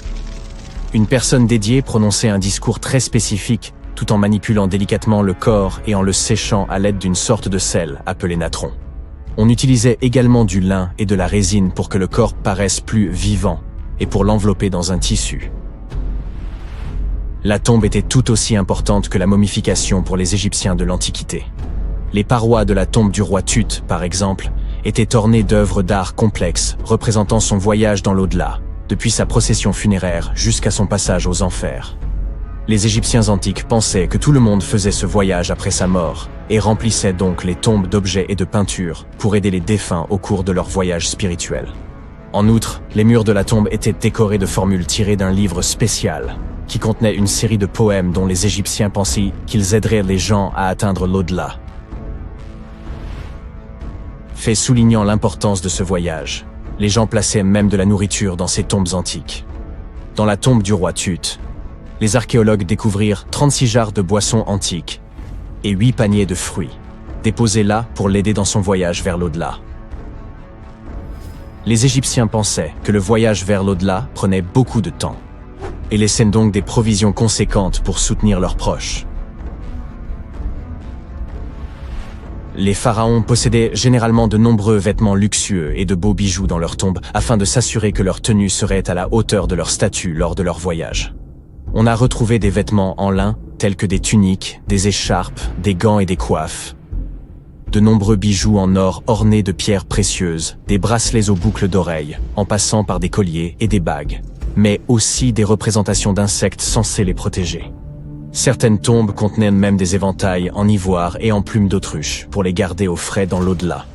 Une personne dédiée prononçait un discours très spécifique, tout en manipulant délicatement le corps et en le séchant à l'aide d'une sorte de sel appelé natron. On utilisait également du lin et de la résine pour que le corps paraisse plus vivant et pour l'envelopper dans un tissu. La tombe était tout aussi importante que la momification pour les Égyptiens de l'Antiquité. Les parois de la tombe du roi Tut, par exemple, étaient ornées d'œuvres d'art complexes représentant son voyage dans l'au-delà, depuis sa procession funéraire jusqu'à son passage aux enfers. Les Égyptiens antiques pensaient que tout le monde faisait ce voyage après sa mort et remplissaient donc les tombes d'objets et de peintures pour aider les défunts au cours de leur voyage spirituel. En outre, les murs de la tombe étaient décorés de formules tirées d'un livre spécial qui contenait une série de poèmes dont les Égyptiens pensaient qu'ils aideraient les gens à atteindre l'au-delà. Fait soulignant l'importance de ce voyage, les gens plaçaient même de la nourriture dans ces tombes antiques. Dans la tombe du roi Tut, les archéologues découvrirent 36 jarres de boissons antiques et 8 paniers de fruits, déposés là pour l'aider dans son voyage vers l'au-delà. Les Égyptiens pensaient que le voyage vers l'au-delà prenait beaucoup de temps et laissaient donc des provisions conséquentes pour soutenir leurs proches. Les pharaons possédaient généralement de nombreux vêtements luxueux et de beaux bijoux dans leurs tombes afin de s'assurer que leur tenue serait à la hauteur de leur statut lors de leur voyage. On a retrouvé des vêtements en lin tels que des tuniques, des écharpes, des gants et des coiffes. De nombreux bijoux en or ornés de pierres précieuses, des bracelets aux boucles d'oreilles, en passant par des colliers et des bagues, mais aussi des représentations d'insectes censés les protéger. Certaines tombes contenaient même des éventails en ivoire et en plumes d'autruche pour les garder au frais dans l'au-delà.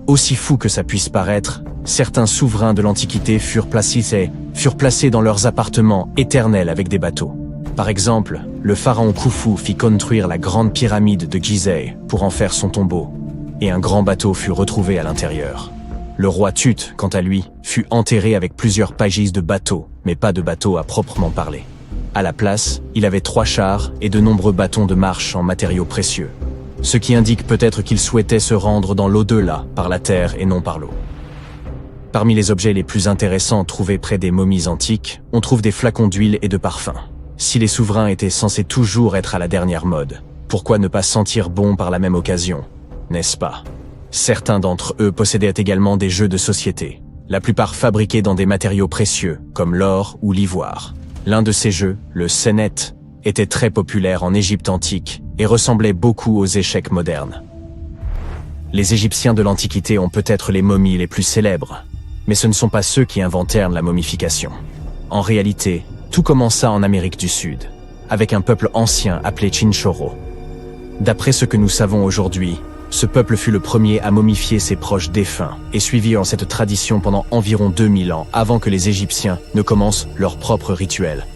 Aussi fou que ça puisse paraître, certains souverains de l'Antiquité furent placés dans leurs appartements éternels avec des bateaux. Par exemple, le pharaon Khufu fit construire la grande pyramide de Gizeh pour en faire son tombeau, et un grand bateau fut retrouvé à l'intérieur. Le roi Tut, quant à lui, fut enterré avec plusieurs pages de bateaux, mais pas de bateau à proprement parler. À la place, il avait 3 chars et de nombreux bâtons de marche en matériaux précieux, ce qui indique peut-être qu'il souhaitait se rendre dans l'au-delà par la terre et non par l'eau. Parmi les objets les plus intéressants trouvés près des momies antiques, on trouve des flacons d'huile et de parfums. Si les souverains étaient censés toujours être à la dernière mode, pourquoi ne pas sentir bon par la même occasion, n'est-ce pas? Certains d'entre eux possédaient également des jeux de société, la plupart fabriqués dans des matériaux précieux, comme l'or ou l'ivoire. L'un de ces jeux, le Senet, était très populaire en Égypte antique et ressemblait beaucoup aux échecs modernes. Les Égyptiens de l'Antiquité ont peut-être les momies les plus célèbres, mais ce ne sont pas ceux qui inventèrent la momification. En réalité, tout commença en Amérique du Sud, avec un peuple ancien appelé Chinchorro. D'après ce que nous savons aujourd'hui, ce peuple fut le premier à momifier ses proches défunts et suivit cette tradition pendant environ 2000 ans avant que les Égyptiens ne commencent leur propre rituel.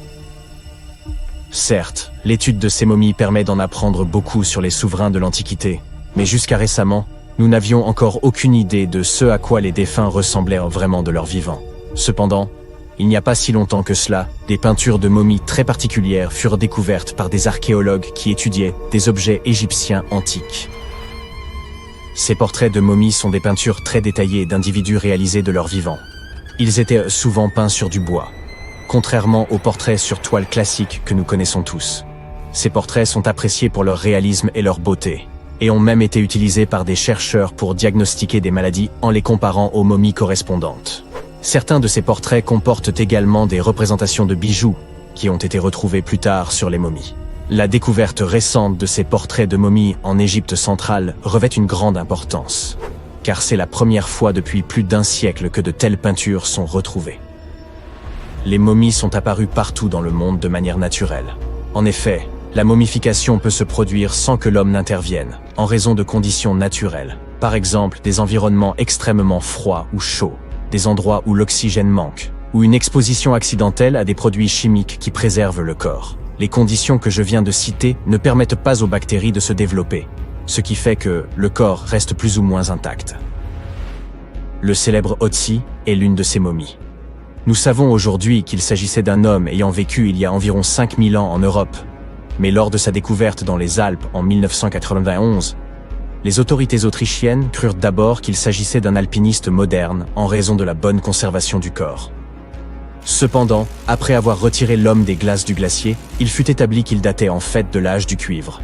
Certes, l'étude de ces momies permet d'en apprendre beaucoup sur les souverains de l'Antiquité, mais jusqu'à récemment, nous n'avions encore aucune idée de ce à quoi les défunts ressemblaient vraiment de leur vivant. Cependant, il n'y a pas si longtemps que cela, des peintures de momies très particulières furent découvertes par des archéologues qui étudiaient des objets égyptiens antiques. Ces portraits de momies sont des peintures très détaillées d'individus réalisés de leur vivant. Ils étaient souvent peints sur du bois, contrairement aux portraits sur toile classiques que nous connaissons tous. Ces portraits sont appréciés pour leur réalisme et leur beauté, et ont même été utilisés par des chercheurs pour diagnostiquer des maladies en les comparant aux momies correspondantes. Certains de ces portraits comportent également des représentations de bijoux qui ont été retrouvés plus tard sur les momies. La découverte récente de ces portraits de momies en Égypte centrale revêt une grande importance, car c'est la première fois depuis plus d'1 siècle que de telles peintures sont retrouvées. Les momies sont apparues partout dans le monde de manière naturelle. En effet, la momification peut se produire sans que l'homme n'intervienne, en raison de conditions naturelles. Par exemple, des environnements extrêmement froids ou chauds, des endroits où l'oxygène manque, ou une exposition accidentelle à des produits chimiques qui préservent le corps. Les conditions que je viens de citer ne permettent pas aux bactéries de se développer, ce qui fait que le corps reste plus ou moins intact. Le célèbre Otzi est l'une de ces momies. Nous savons aujourd'hui qu'il s'agissait d'un homme ayant vécu il y a environ 5000 ans en Europe, mais lors de sa découverte dans les Alpes en 1991, les autorités autrichiennes crurent d'abord qu'il s'agissait d'un alpiniste moderne en raison de la bonne conservation du corps. Cependant, après avoir retiré l'homme des glaces du glacier, il fut établi qu'il datait en fait de l'âge du cuivre.